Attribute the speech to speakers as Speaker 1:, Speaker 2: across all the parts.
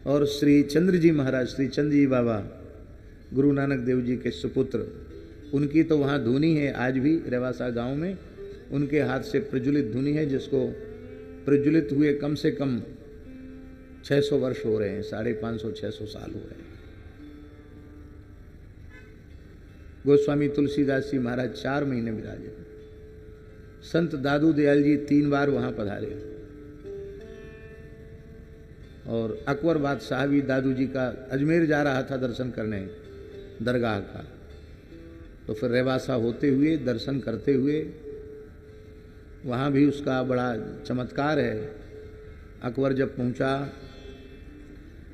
Speaker 1: और श्री चंद्र जी महाराज, श्री चंद्र जी बाबा गुरु नानक देव जी के सुपुत्र, उनकी तो वहाँ धुनी है आज भी रेवासा गांव में। उनके हाथ से प्रज्वलित धुनी है, जिसको प्रज्वलित हुए कम से कम 600 वर्ष हो रहे हैं, 550-600 साल हो रहे हैं। गोस्वामी तुलसीदास जी महाराज 4 महीने विराजे। संत दादू दयाल जी 3 बार वहां पधारे। और अकबर बादशाह भी दादू जी का अजमेर जा रहा था दर्शन करने दरगाह का, तो फिर रेवासा होते हुए दर्शन करते हुए, वहाँ भी उसका बड़ा चमत्कार है। अकबर जब पहुँचा,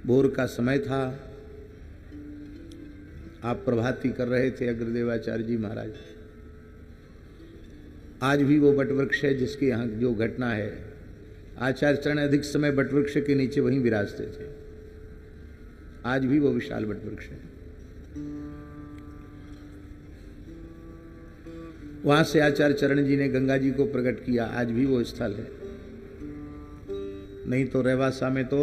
Speaker 1: भोर का समय था, आप प्रभाती कर रहे थे अग्रदेवाचार्य जी महाराज। आज भी वो बटवृक्ष है जिसके यहाँ जो घटना है, आचार्य चरण अधिक समय बटवृक्ष के नीचे वहीं विराजते थे। आज भी वो विशाल बटवृक्ष है। वहां से आचार्य चरण जी ने गंगा जी को प्रकट किया। आज भी वो स्थल है। नहीं तो रेवासा में तो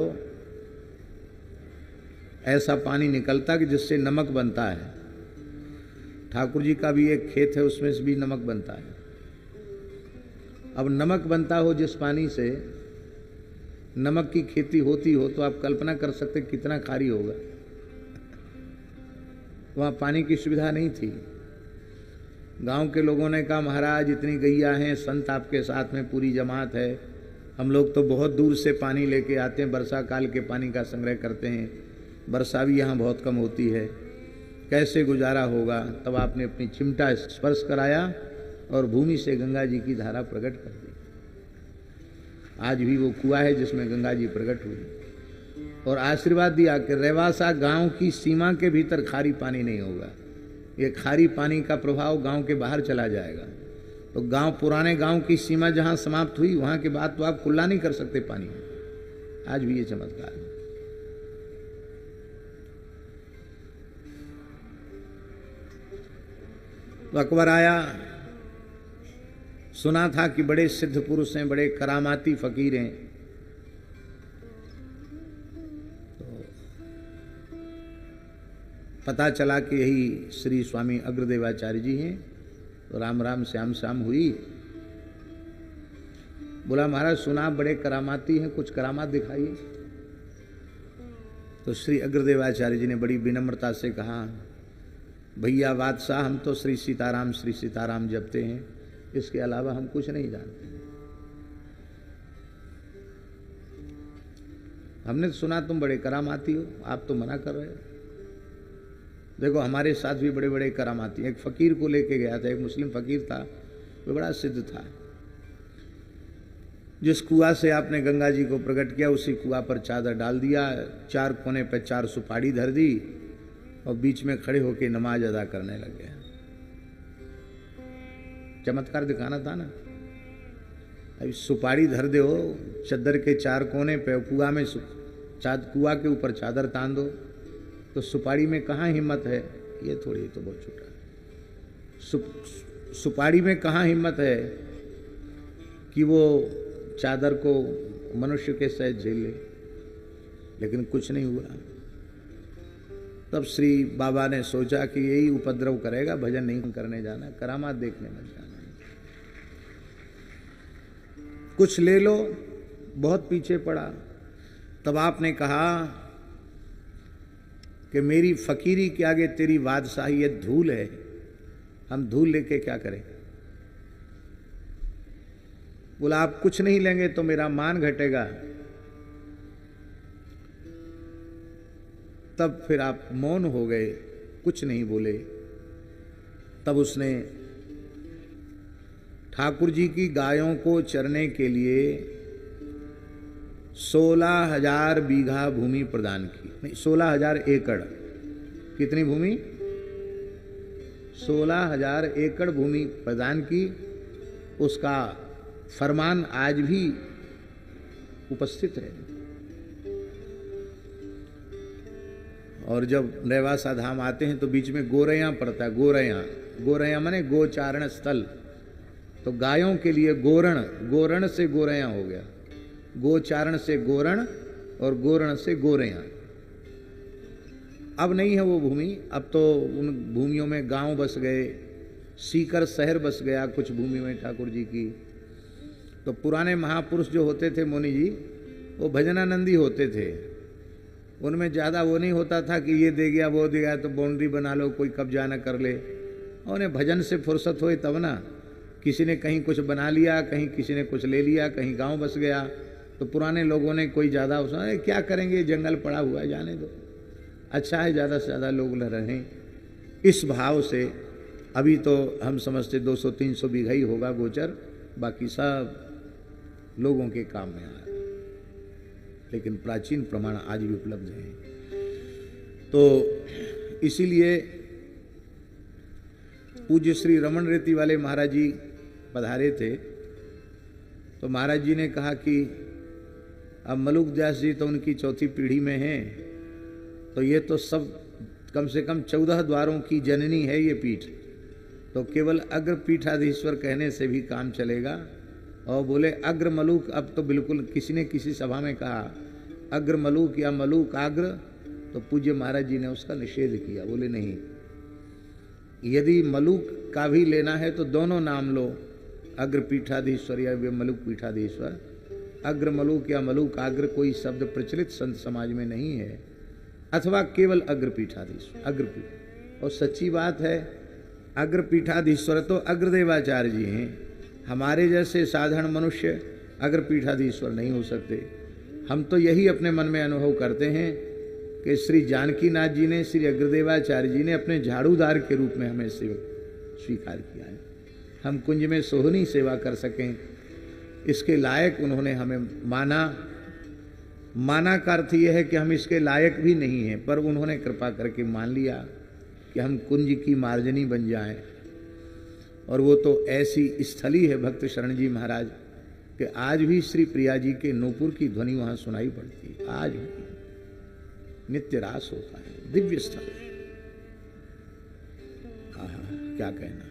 Speaker 1: ऐसा पानी निकलता कि जिससे नमक बनता है। ठाकुर जी का भी एक खेत है, उसमें से भी नमक बनता है। अब नमक बनता हो जिस पानी से, नमक की खेती होती हो, तो आप कल्पना कर सकते कितना खारी होगा। वहाँ पानी की सुविधा नहीं थी। गांव के लोगों ने कहा, महाराज इतनी गैया हैं, संत आपके साथ में पूरी जमात है, हम लोग तो बहुत दूर से पानी लेके आते हैं, वर्षा काल के पानी का संग्रह करते हैं, वर्षा भी यहाँ बहुत कम होती है, कैसे गुजारा होगा। तब आपने अपनी चिमटा स्पर्श कराया और भूमि से गंगा जी की धारा प्रकट कर दी। आज भी वो कुआं है जिसमें गंगा जी प्रकट हुई और आशीर्वाद दिया कि रेवासा गांव की सीमा के भीतर खारी पानी नहीं होगा। ये खारी पानी का प्रभाव गांव के बाहर चला जाएगा। तो गांव, पुराने गांव की सीमा जहां समाप्त हुई, वहां के बाद तो आप खुला नहीं कर सकते पानी। आज भी ये चमत्कार है। तो अकबर आया, सुना था कि बड़े सिद्ध पुरुष हैं, बड़े करामाती फकीर हैं। तो पता चला कि यही श्री स्वामी अग्रदेवाचार्य जी हैं। तो राम राम श्याम श्याम हुई। बोला, महाराज सुना बड़े करामाती हैं, कुछ करामात दिखाइए। तो श्री अग्रदेवाचार्य जी ने बड़ी विनम्रता से कहा, भैया बादशाह, हम तो श्री सीताराम जपते हैं, इसके अलावा हम कुछ नहीं जानते। हमने तो सुना तुम बड़े करामाती हो, आप तो मना कर रहे हो। देखो हमारे साथ भी बड़े बड़े करामाती। एक फकीर को लेके गया था, एक मुस्लिम फकीर था, वो बड़ा सिद्ध था। जिस कुआं से आपने गंगा जी को प्रकट किया, उसी कुआं पर चादर डाल दिया, 4 कोने पर 4 सुपारी धर दी और बीच में खड़े होकर नमाज अदा करने लग गया। चमत्कार दिखाना था ना। अभी सुपारी धर दो चादर के 4 कोने पे, कुआं में कुआं के ऊपर चादर तान दो, तो सुपारी में कहाँ हिम्मत है। ये थोड़ी, तो बहुत छोटा। सुपारी में कहाँ हिम्मत है कि वो चादर को मनुष्य के सहित झेल ले। लेकिन कुछ नहीं हुआ। तब श्री बाबा ने सोचा कि यही उपद्रव करेगा, भजन नहीं करने जाना, करामात देखने मत जाना, कुछ ले लो। बहुत पीछे पड़ा। तब आपने कहा कि मेरी फकीरी के आगे तेरी बादशाही धूल है, हम धूल लेके क्या करें। बोला, आप कुछ नहीं लेंगे तो मेरा मान घटेगा। तब फिर आप मौन हो गए, कुछ नहीं बोले। तब उसने ठाकुर जी की गायों को चरने के लिए 16,000 बीघा भूमि प्रदान की। नहीं, 16,000 एकड़। कितनी भूमि? 16,000 एकड़ भूमि प्रदान की। उसका फरमान आज भी उपस्थित है। और जब रेवासा धाम आते हैं तो बीच में गोरैया पड़ता है। गोरैया माने गोचारण स्थल। तो गायों के लिए गोरण से गोरैया हो गया, गोचारण से गोरण और गोरण से गोरैया। अब नहीं है वो भूमि, अब तो उन भूमियों में गांव बस गए, सीकर शहर बस गया कुछ भूमि में ठाकुर जी की। तो पुराने महापुरुष जो होते थे मुनि जी, वो भजनानंदी होते थे, उनमें ज़्यादा वो नहीं होता था कि ये दे गया वो दे गया तो बाउंड्री बना लो कोई कब्जा न कर ले। उन्हें भजन से फुर्सत होए तब ना, किसी ने कहीं कुछ बना लिया, कहीं किसी ने कुछ ले लिया, कहीं गांव बस गया। तो पुराने लोगों ने कोई ज़्यादा उसने क्या करेंगे, जंगल पड़ा हुआ है जाने दो, अच्छा है ज़्यादा से ज़्यादा लोग न रहें, इस भाव से। अभी तो हम समझते 200-300 बीघा ही होगा गोचर, बाकी सब लोगों के काम में आ, लेकिन प्राचीन प्रमाण आज भी उपलब्ध हैं। तो इसीलिए पूज्य श्री रमन रेती वाले महाराज जी पधारे थे, तो महाराज जी ने कहा कि अब मलुक दास जी तो उनकी चौथी पीढ़ी में हैं, तो ये तो सब कम से कम 14 द्वारों की जननी है ये पीठ, तो केवल अग्र पीठाधीश्वर कहने से भी काम चलेगा। और बोले अग्र मलुक, अब तो बिल्कुल किसी ने किसी सभा में कहा अग्र मलुक या मलुक आग्र, तो पूज्य महाराज जी ने उसका निषेध किया। बोले नहीं, यदि मलुक का भी लेना है तो दोनों नाम लो, अग्र पीठाधीश्वर या मलुक पीठाधीश्वर। अग्र मलुक या मलुक आग्र कोई शब्द प्रचलित संत समाज में नहीं है, अथवा केवल अग्र पीठाधीश्वर, अग्रपीठ। और सच्ची बात है, अग्र पीठाधीश्वर तो अग्रदेवाचार्य जी हैं, हमारे जैसे साधारण मनुष्य अग्र पीठाधीश्वर नहीं हो सकते। हम तो यही अपने मन में अनुभव करते हैं कि श्री जानकीनाथ जी ने, श्री अग्रदेवाचार्य जी ने अपने झाड़ूदार के रूप में हमें स्वीकार किया है। हम कुंज में सोहनी सेवा कर सकें, इसके लायक उन्होंने हमें माना। माना का अर्थ यह है कि हम इसके लायक भी नहीं हैं, पर उन्होंने कृपा करके मान लिया कि हम कुंज की मार्जनी बन जाएं। और वो तो ऐसी स्थली है भक्त शरण जी महाराज कि आज भी श्री प्रिया जी के नूपुर की ध्वनि वहां सुनाई पड़ती है, आज भी नित्य रास होता है, दिव्य स्थल। क्या कहना।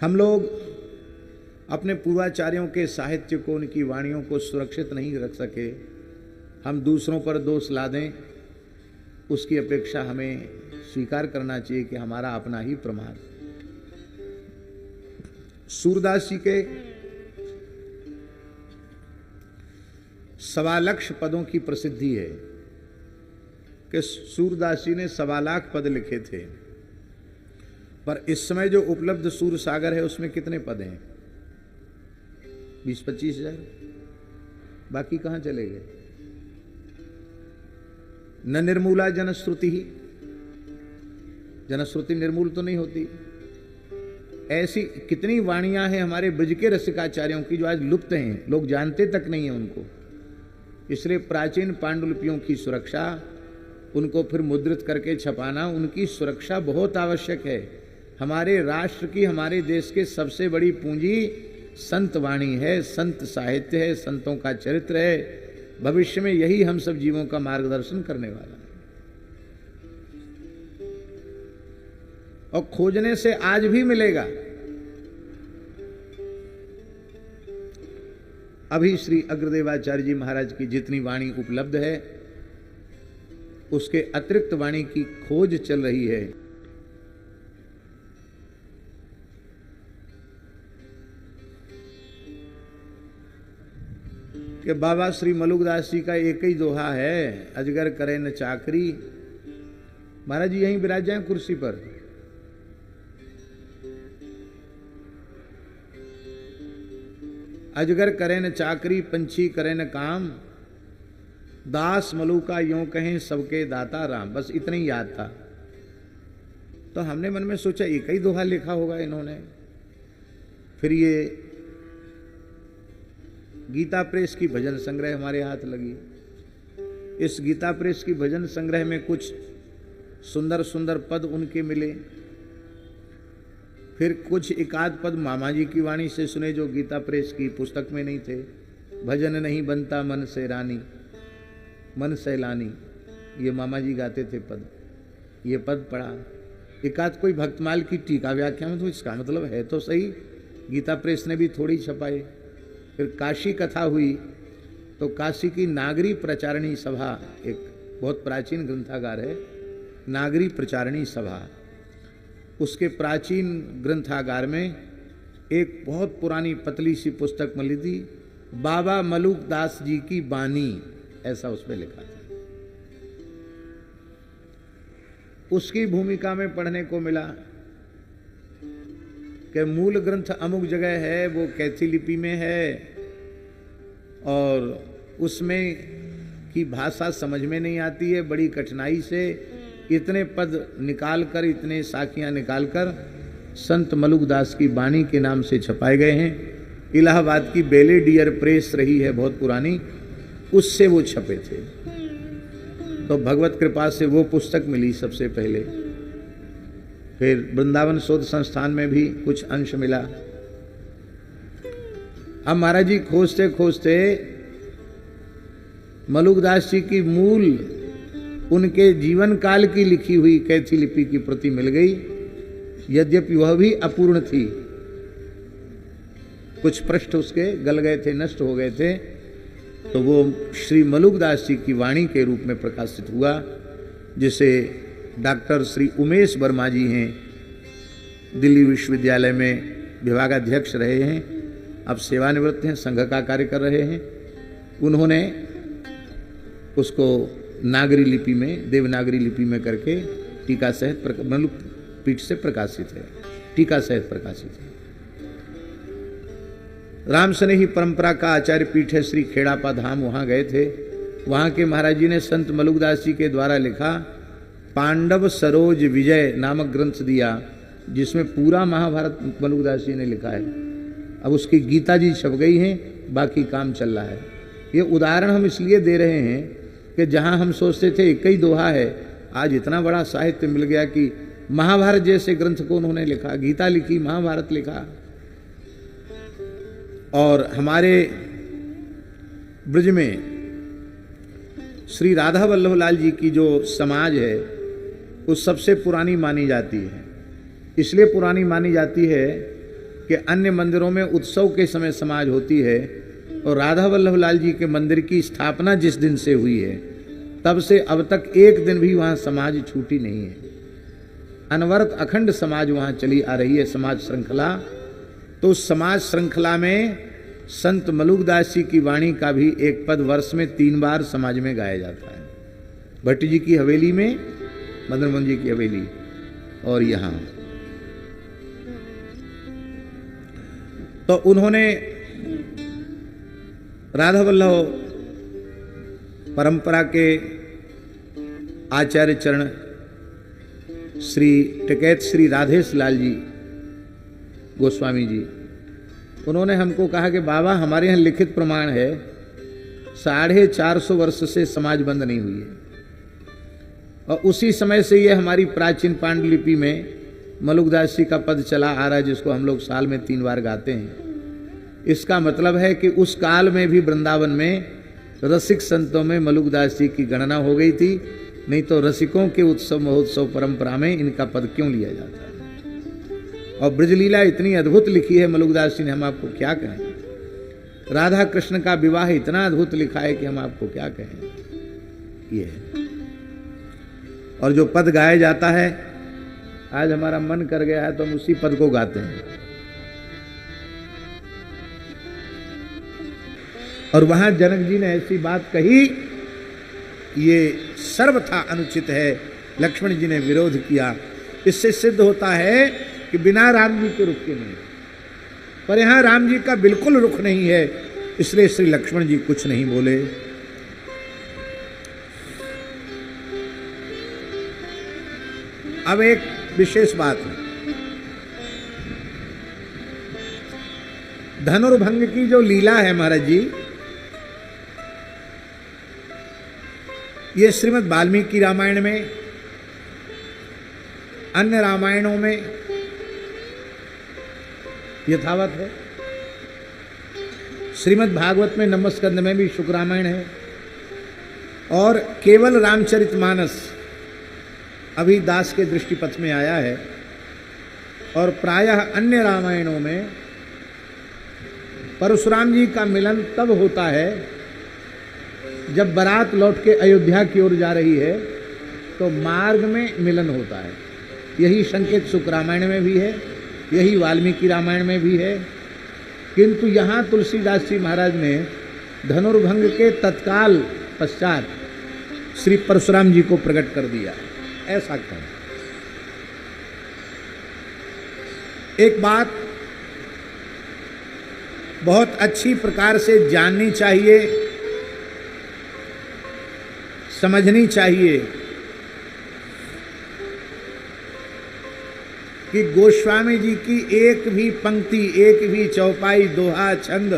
Speaker 1: हम लोग अपने पूर्वाचार्यों के साहित्य को, उनकी वाणियों को सुरक्षित नहीं रख सके, हम दूसरों पर दोष ला दें, उसकी अपेक्षा हमें स्वीकार करना चाहिए कि हमारा अपना ही प्रमाद। सूरदास जी के 1.25 लाख पदों की प्रसिद्धि है कि सूरदास जी ने 1.25 लाख पद लिखे थे, पर इस समय जो उपलब्ध सूर सागर है उसमें कितने पद हैं? 20-25 हजार, बाकी कहां चले गए? न निर्मूला जनश्रुति ही, जनश्रुति निर्मूल तो नहीं होती। ऐसी कितनी वाणियां हैं हमारे ब्रज के रसिकाचार्यों की जो आज लुप्त हैं, लोग जानते तक नहीं है उनको। इसलिए प्राचीन पांडुलिपियों की सुरक्षा, उनको फिर मुद्रित करके छपाना, उनकी सुरक्षा बहुत आवश्यक है। हमारे राष्ट्र की, हमारे देश के सबसे बड़ी पूंजी संत वाणी है, संत साहित्य है, संतों का चरित्र है। भविष्य में यही हम सब जीवों का मार्गदर्शन करने वाला है। और खोजने से आज भी मिलेगा। अभी श्री अग्रदेवाचार्य जी महाराज की जितनी वाणी उपलब्ध है, उसके अतिरिक्त वाणी की खोज चल रही है। कि बाबा श्री मलुकदास जी का एक ही दोहा है, अजगर करे न चाकरी। महाराज जी यहीं विराज जाएं कुर्सी पर। अजगर करे न चाकरी, पंछी करे न काम, दास मलुका यों कहें सबके दाता राम। बस इतना ही याद था। तो हमने मन में सोचा एक ही दोहा लिखा होगा इन्होंने। फिर ये गीता प्रेस की भजन संग्रह हमारे हाथ लगी। इस गीता प्रेस की भजन संग्रह में कुछ सुंदर सुंदर पद उनके मिले, फिर कुछ एकाध पद मामा जी की वाणी से सुने जो गीता प्रेस की पुस्तक में नहीं थे। भजन नहीं बनता मन से रानी, मन सैलानी, ये मामा जी गाते थे पद। ये पद पढ़ा। एकाध कोई भक्तमाल की टीका व्याख्या में, तो इसका मतलब है तो सही, गीता प्रेस ने भी थोड़ी छपाए। फिर काशी कथा हुई तो काशी की नागरी प्रचारणी सभा एक बहुत प्राचीन ग्रंथागार है, नागरी प्रचारणी सभा, उसके प्राचीन ग्रंथागार में एक बहुत पुरानी पतली सी पुस्तक मिली थी, बाबा मलुक दास जी की बानी, ऐसा उसमें लिखा था। उसकी भूमिका में पढ़ने को मिला कि मूल ग्रंथ अमुक जगह है, वो कैथी लिपि में है और उसमें की भाषा समझ में नहीं आती है, बड़ी कठिनाई से इतने पद निकालकर, इतने साखियां निकालकर संत मलुक दास की बानी के नाम से छपाए गए हैं। इलाहाबाद की बेलेडियर प्रेस रही है बहुत पुरानी, उससे वो छपे थे। तो भगवत कृपा से वो पुस्तक मिली सबसे पहले, फिर वृंदावन शोध संस्थान में भी कुछ अंश मिला। अब महाराज जी खोजते खोजते मलुकदास जी की मूल उनके जीवन काल की लिखी हुई कैथी लिपि की प्रति मिल गई, यद्यपि वह भी अपूर्ण थी, कुछ पृष्ठ उसके गल गए थे, नष्ट हो गए थे। तो वो श्री मलुकदास जी की वाणी के रूप में प्रकाशित हुआ, जिसे डॉक्टर श्री उमेश वर्मा जी हैं, दिल्ली विश्वविद्यालय में विभागाध्यक्ष रहे हैं, अब सेवानिवृत्त हैं, संघ का कार्य कर रहे हैं। उन्होंने उसको नागरी लिपि में, देवनागरी लिपि में करके टीका सहित मलुक पीठ से प्रकाशित है, टीका सहित प्रकाशित है। राम स्नेही परंपरा का आचार्य पीठ है श्री खेड़ापा धाम, वहां गए थे। वहां के महाराज जी ने संत मलुकदास जी के द्वारा लिखा पांडव सरोज विजय नामक ग्रंथ दिया, जिसमें पूरा महाभारत मलुकदास जी ने लिखा है। अब उसकी गीता जी छप गई हैं, बाकी काम चल रहा है। ये उदाहरण हम इसलिए दे रहे हैं कि जहां हम सोचते थे एक ही दोहा है, आज इतना बड़ा साहित्य मिल गया कि महाभारत जैसे ग्रंथ को उन्होंने लिखा, गीता लिखी, महाभारत लिखा। और हमारे ब्रज में श्री राधा वल्लभ लाल जी की जो समाज है वो सबसे पुरानी मानी जाती है। इसलिए पुरानी मानी जाती है कि अन्य मंदिरों में उत्सव के समय समाज होती है, और राधा वल्लभ लाल जी के मंदिर की स्थापना जिस दिन से हुई है तब से अब तक एक दिन भी वहाँ समाज छूटी नहीं है। अनवरत अखंड समाज वहाँ चली आ रही है, समाज श्रृंखला। तो उस समाज श्रृंखला में संत मलुकदास जी की वाणी का भी एक पद वर्ष में 3 बार समाज में गाया जाता है। भट्ट जी की हवेली में, मदन मोहन जी की हवेली, और यहाँ। तो उन्होंने राधा वल्लभ परंपरा के आचार्य चरण श्री टिकैत श्री राधेश लाल जी गोस्वामी जी, उन्होंने हमको कहा कि बाबा हमारे यहाँ लिखित प्रमाण है 450 वर्ष से समाज बंद नहीं हुई है, और उसी समय से ये हमारी प्राचीन पांडुलिपि में मलुकदास जी का पद चला आ रहा है, जिसको हम लोग साल में 3 बार गाते हैं। इसका मतलब है कि उस काल में भी वृंदावन में रसिक संतों में मलुकदास जी की गणना हो गई थी, नहीं तो रसिकों के उत्सव महोत्सव परंपरा में इनका पद क्यों लिया जाता है। और ब्रजलीला इतनी अद्भुत लिखी है मलुकदास जी ने, हम आपको क्या कहें। राधा कृष्ण का विवाह इतना अद्भुत लिखा है कि हम आपको क्या कहें। ये है। और जो पद गाया जाता है, आज हमारा मन कर गया है तो हम उसी पद को गाते हैं। और वहां जनक जी ने ऐसी बात कही, ये सर्वथा अनुचित है, लक्ष्मण जी ने विरोध किया। इससे सिद्ध होता है कि बिना राम जी के रुख के नहीं, पर यहां राम जी का बिल्कुल रुख नहीं है, इसलिए श्री लक्ष्मण जी कुछ नहीं बोले। अब एक विशेष बात है, धनुर्भंग की जो लीला है महाराज जी, ये श्रीमद् वाल्मीकि रामायण में, अन्य रामायणों में यथावत है। श्रीमद् भागवत में नमस्कंद में भी शुक रामायण है, और केवल रामचरितमानस अभी दास के दृष्टिपथ में आया है। और प्रायः अन्य रामायणों में परशुराम जी का मिलन तब होता है जब बारात लौट के अयोध्या की ओर जा रही है तो मार्ग में मिलन होता है। यही संकेत शुक रामायण में भी है, यही वाल्मीकि रामायण में भी है। किंतु यहाँ तुलसीदास जी महाराज ने धनुर्भंग के तत्काल पश्चात श्री परशुराम जी को प्रकट कर दिया। ऐसा क्यों? एक बात बहुत अच्छी प्रकार से जाननी चाहिए, समझनी चाहिए कि गोस्वामी जी की एक भी पंक्ति, एक भी चौपाई, दोहा, छंद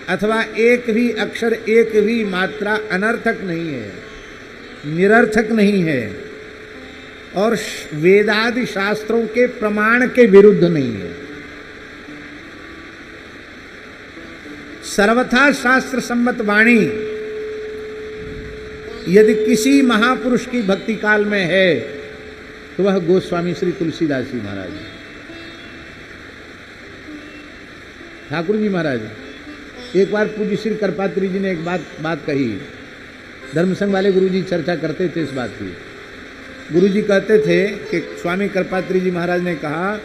Speaker 1: अथवा एक भी अक्षर, एक भी मात्रा अनर्थक नहीं है, निरर्थक नहीं है और वेदादि शास्त्रों के प्रमाण के विरुद्ध नहीं है। सर्वथा शास्त्र सम्मत वाणी यदि किसी महापुरुष की भक्ति काल में है तो वह गोस्वामी श्री तुलसीदास जी महाराज। ठाकुर जी महाराज, एक बार पूज्य श्री करपात्री जी ने एक बात कही। धर्मसंघ वाले गुरुजी चर्चा करते थे इस बात की। गुरुजी कहते थे कि स्वामी करपात्री जी महाराज ने कहा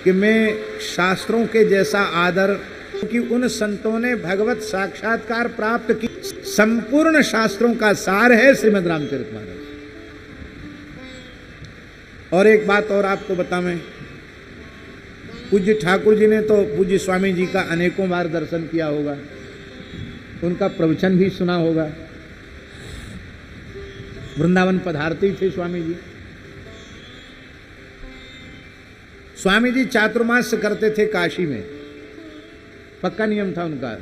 Speaker 1: कि मैं शास्त्रों के जैसा आदर, कि उन संतों ने भगवत साक्षात्कार प्राप्त की, संपूर्ण शास्त्रों का सार है श्रीमद् रामचरितमानस। और एक बात और आपको बतावें, पूज्य ठाकुर जी ने तो पूज्य स्वामी जी का अनेकों बार दर्शन किया होगा, उनका प्रवचन भी सुना होगा। वृंदावन पधारते थे स्वामी जी। स्वामी जी चातुर्मास करते थे काशी में, पक्का नियम था उनका।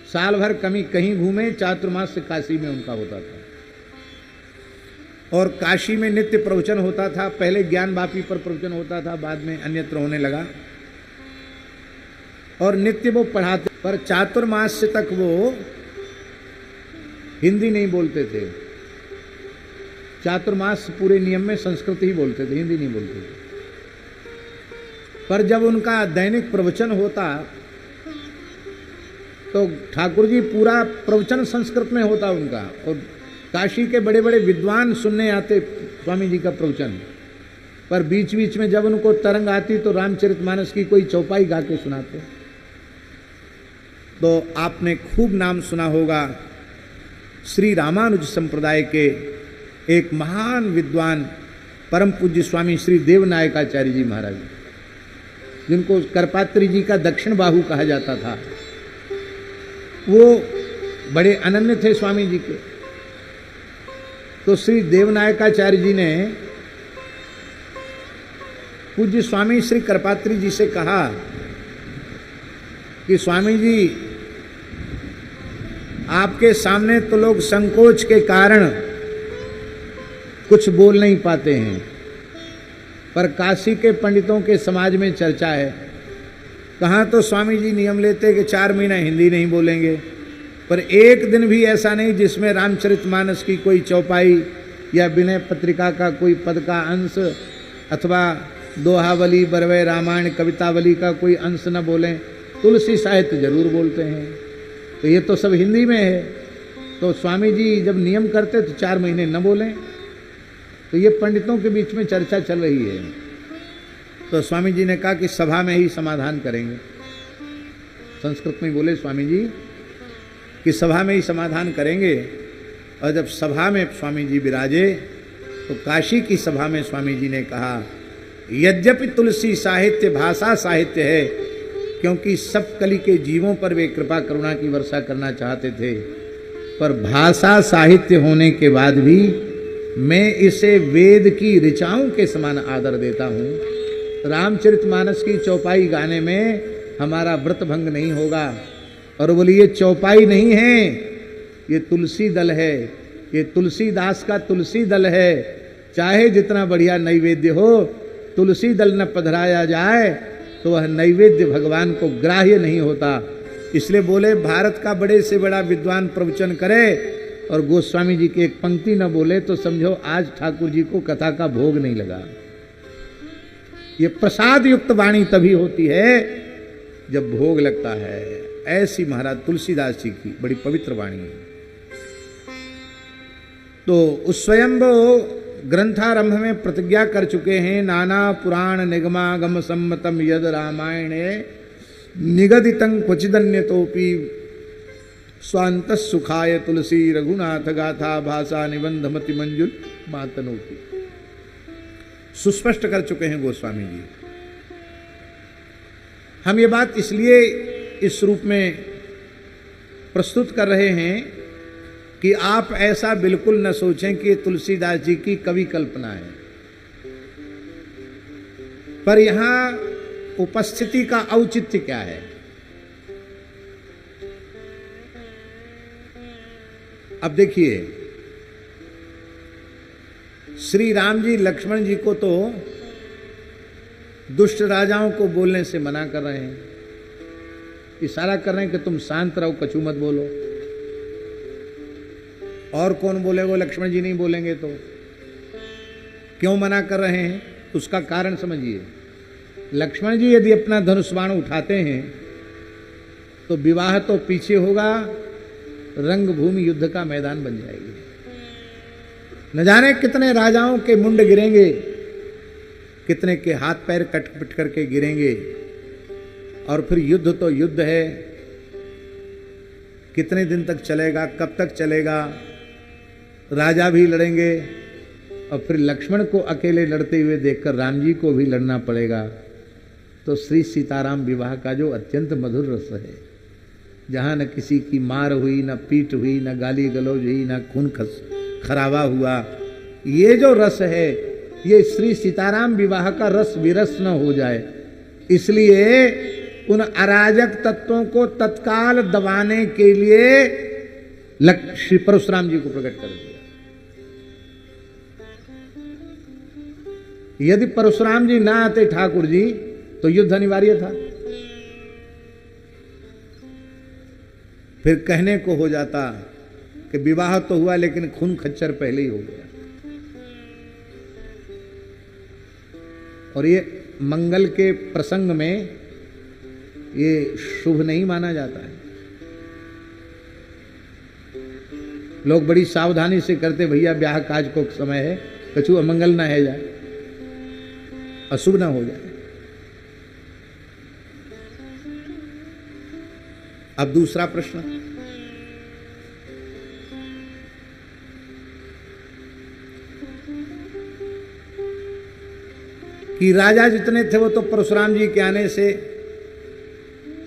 Speaker 1: साल भर कहीं घूमे, चातुर्मास काशी में उनका होता था। और काशी में नित्य प्रवचन होता था। पहले ज्ञान वापी पर प्रवचन होता था, बाद में अन्यत्र होने लगा। और नित्य वो पढ़ाते, पर चातुर्मास तक वो हिंदी नहीं बोलते थे। चातुर्मास पूरे नियम में संस्कृत ही बोलते थे, हिंदी नहीं बोलते थे। पर जब उनका दैनिक प्रवचन होता तो ठाकुर जी पूरा प्रवचन संस्कृत में होता उनका, और काशी के बड़े बड़े विद्वान सुनने आते स्वामी जी का प्रवचन। पर बीच बीच में जब उनको तरंग आती तो रामचरितमानस की कोई चौपाई गा के सुनाते। तो आपने खूब नाम सुना होगा श्री रामानुज संप्रदाय के एक महान विद्वान परम पूज्य स्वामी श्री देवनायकाचार्य जी महाराज, जिनको करपात्री जी का दक्षिण बाहु कहा जाता था। वो बड़े अनन्य थे स्वामी जी के। तो श्री देवनायकाचार्य जी ने पूज्य स्वामी श्री करपात्री जी से कहा कि स्वामी जी, आपके सामने तो लोग संकोच के कारण कुछ बोल नहीं पाते हैं, पर काशी के पंडितों के समाज में चर्चा है। कहाँ तो स्वामी जी नियम लेते कि 4 महीना हिंदी नहीं बोलेंगे, पर एक दिन भी ऐसा नहीं जिसमें रामचरितमानस की कोई चौपाई या विनय पत्रिका का कोई पद का अंश अथवा दोहावली, बरवै रामायण, कवितावली का कोई अंश न बोलें। तुलसी साहित्य जरूर बोलते हैं। तो ये तो सब हिंदी में है। तो स्वामी जी जब नियम करते तो 4 महीने न बोलें। तो ये पंडितों के बीच में चर्चा चल रही है। तो स्वामी जी ने कहा कि सभा में ही समाधान करेंगे। संस्कृत में बोले स्वामी जी कि सभा में ही समाधान करेंगे। और जब सभा में स्वामी जी विराजे तो काशी की सभा में स्वामी जी ने कहा, यद्यपि तुलसी साहित्य भाषा साहित्य है, क्योंकि सब कली के जीवों पर वे कृपा करुणा की वर्षा करना चाहते थे, पर भाषा साहित्य होने के बाद भी मैं इसे वेद की ऋचाओं के समान आदर देता हूँ। रामचरितमानस की चौपाई गाने में हमारा व्रत भंग नहीं होगा। और बोली ये चौपाई नहीं है, ये तुलसी दल है, ये तुलसीदास का तुलसी दल है। चाहे जितना बढ़िया नैवेद्य हो, तुलसी दल न पधराया जाए तो वह नैवेद्य भगवान को ग्राह्य नहीं होता। इसलिए बोले भारत का बड़े से बड़ा विद्वान प्रवचन करे और गोस्वामी जी की एक पंक्ति न बोले तो समझो आज ठाकुर जी को कथा का भोग नहीं लगा। ये प्रसाद युक्त वाणी तभी होती है जब भोग लगता है। ऐसी महाराज तुलसीदास जी की बड़ी पवित्र वाणी है। तो उस स्वयंभू ग्रंथारंभ में प्रतिज्ञा कर चुके हैं, नाना पुराण निगमागम सम्मतम यद रामायणे निगदितं क्वचिदन्यतोपि स्वांत सुखाय तुलसी रघुनाथ गाथा भाषा निबंध मति मंजुल मातनोति। सुस्पष्ट कर चुके हैं गोस्वामी जी। हम ये बात इसलिए इस रूप में प्रस्तुत कर रहे हैं कि आप ऐसा बिल्कुल न सोचें कि तुलसीदास जी की कवि कल्पना है, पर यहां उपस्थिति का औचित्य क्या है। अब देखिए, श्री राम जी लक्ष्मण जी को तो दुष्ट राजाओं को बोलने से मना कर रहे हैं, इशारा कर रहे हैं कि तुम शांत रहो, कछु मत बोलो। और कौन बोलेगा? लक्ष्मण जी नहीं बोलेंगे तो क्यों मना कर रहे हैं? उसका कारण समझिए। लक्ष्मण जी यदि अपना धनुष बाण उठाते हैं तो विवाह तो पीछे होगा, रंगभूमि युद्ध का मैदान बन जाएगी। न जाने कितने राजाओं के मुंड गिरेंगे, कितने के हाथ पैर कट पिट करके गिरेंगे, और फिर युद्ध तो युद्ध है, कितने दिन तक चलेगा, कब तक चलेगा। राजा भी लड़ेंगे और फिर लक्ष्मण को अकेले लड़ते हुए देखकर राम जी को भी लड़ना पड़ेगा। तो श्री सीताराम विवाह का जो अत्यंत मधुर रस है, जहाँ न किसी की मार हुई, न पीट हुई, न गाली गलौज हुई, न खून खराबा हुआ, ये जो रस है, ये श्री सीताराम विवाह का रस विरस न हो जाए, इसलिए उन अराजक तत्वों को तत्काल दबाने के लिए श्री परशुराम जी को प्रकट कर दिया। यदि परशुराम जी ना आते ठाकुर जी तो युद्ध अनिवार्य था। फिर कहने को हो जाता कि विवाह तो हुआ लेकिन खून खच्चर पहले ही हो गया। और ये मंगल के प्रसंग में ये शुभ नहीं माना जाता है। लोग बड़ी सावधानी से करते, भैया ब्याह काज को समय है, कछु अमंगल ना है जाए, अशुभ ना हो जाए। अब दूसरा प्रश्न, कि राजा जितने थे वो तो परशुराम जी के आने से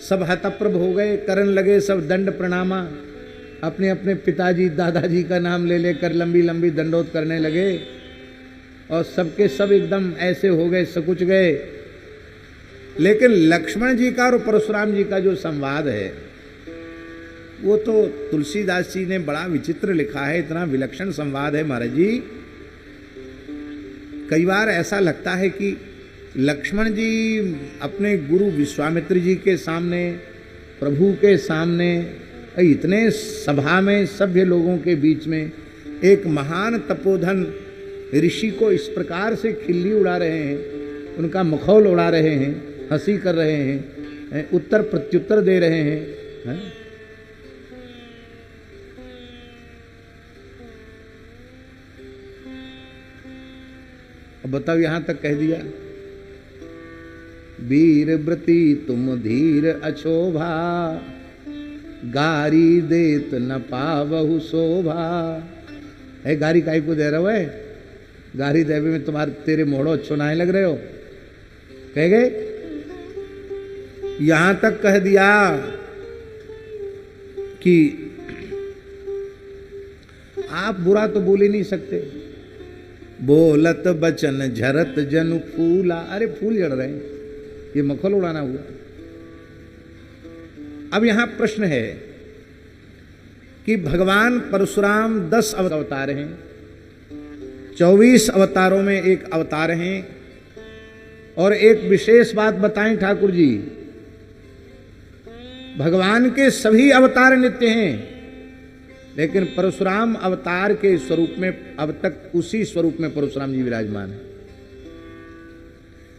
Speaker 1: सब हतप्रभ हो गए, करन लगे सब दंड प्रणामा, अपने अपने पिताजी दादाजी का नाम ले लेकर लंबी लंबी दंडोत करने लगे, और सबके सब एकदम ऐसे हो गए, सकुच गए। लेकिन लक्ष्मण जी का और परशुराम जी का जो संवाद है, वो तो तुलसीदास जी ने बड़ा विचित्र लिखा है, इतना विलक्षण संवाद है महाराज जी। कई बार ऐसा लगता है कि लक्ष्मण जी अपने गुरु विश्वामित्र जी के सामने, प्रभु के सामने, इतने सभा में सभ्य लोगों के बीच में एक महान तपोधन ऋषि को इस प्रकार से खिल्ली उड़ा रहे हैं, उनका मखौल उड़ा रहे हैं, हंसी कर रहे हैं, उत्तर प्रत्युत्तर दे रहे हैं। अब बताओ, यहां तक कह दिया, वीर व्रती तुम धीर अछोभा, गारी देत न पावहु शोभा। है गारी काई को दे रहे हो? है गारी देवे में तुम्हारे तेरे मोड़ो अच्छो ना लग रहे हो, कह गए। यहां तक कह दिया कि आप बुरा तो बोल ही नहीं सकते, बोलत बचन झरत जनु फूला। अरे फूल जड़ रहे हैं, ये मखौल उड़ाना हुआ। अब यहां प्रश्न है कि भगवान परशुराम 10 अवतार हैं, 24 अवतारों में एक अवतार हैं। और एक विशेष बात बताएं ठाकुर जी, भगवान के सभी अवतार नित्य हैं, लेकिन परशुराम अवतार के स्वरूप में अब तक उसी स्वरूप में परशुराम जी विराजमान है।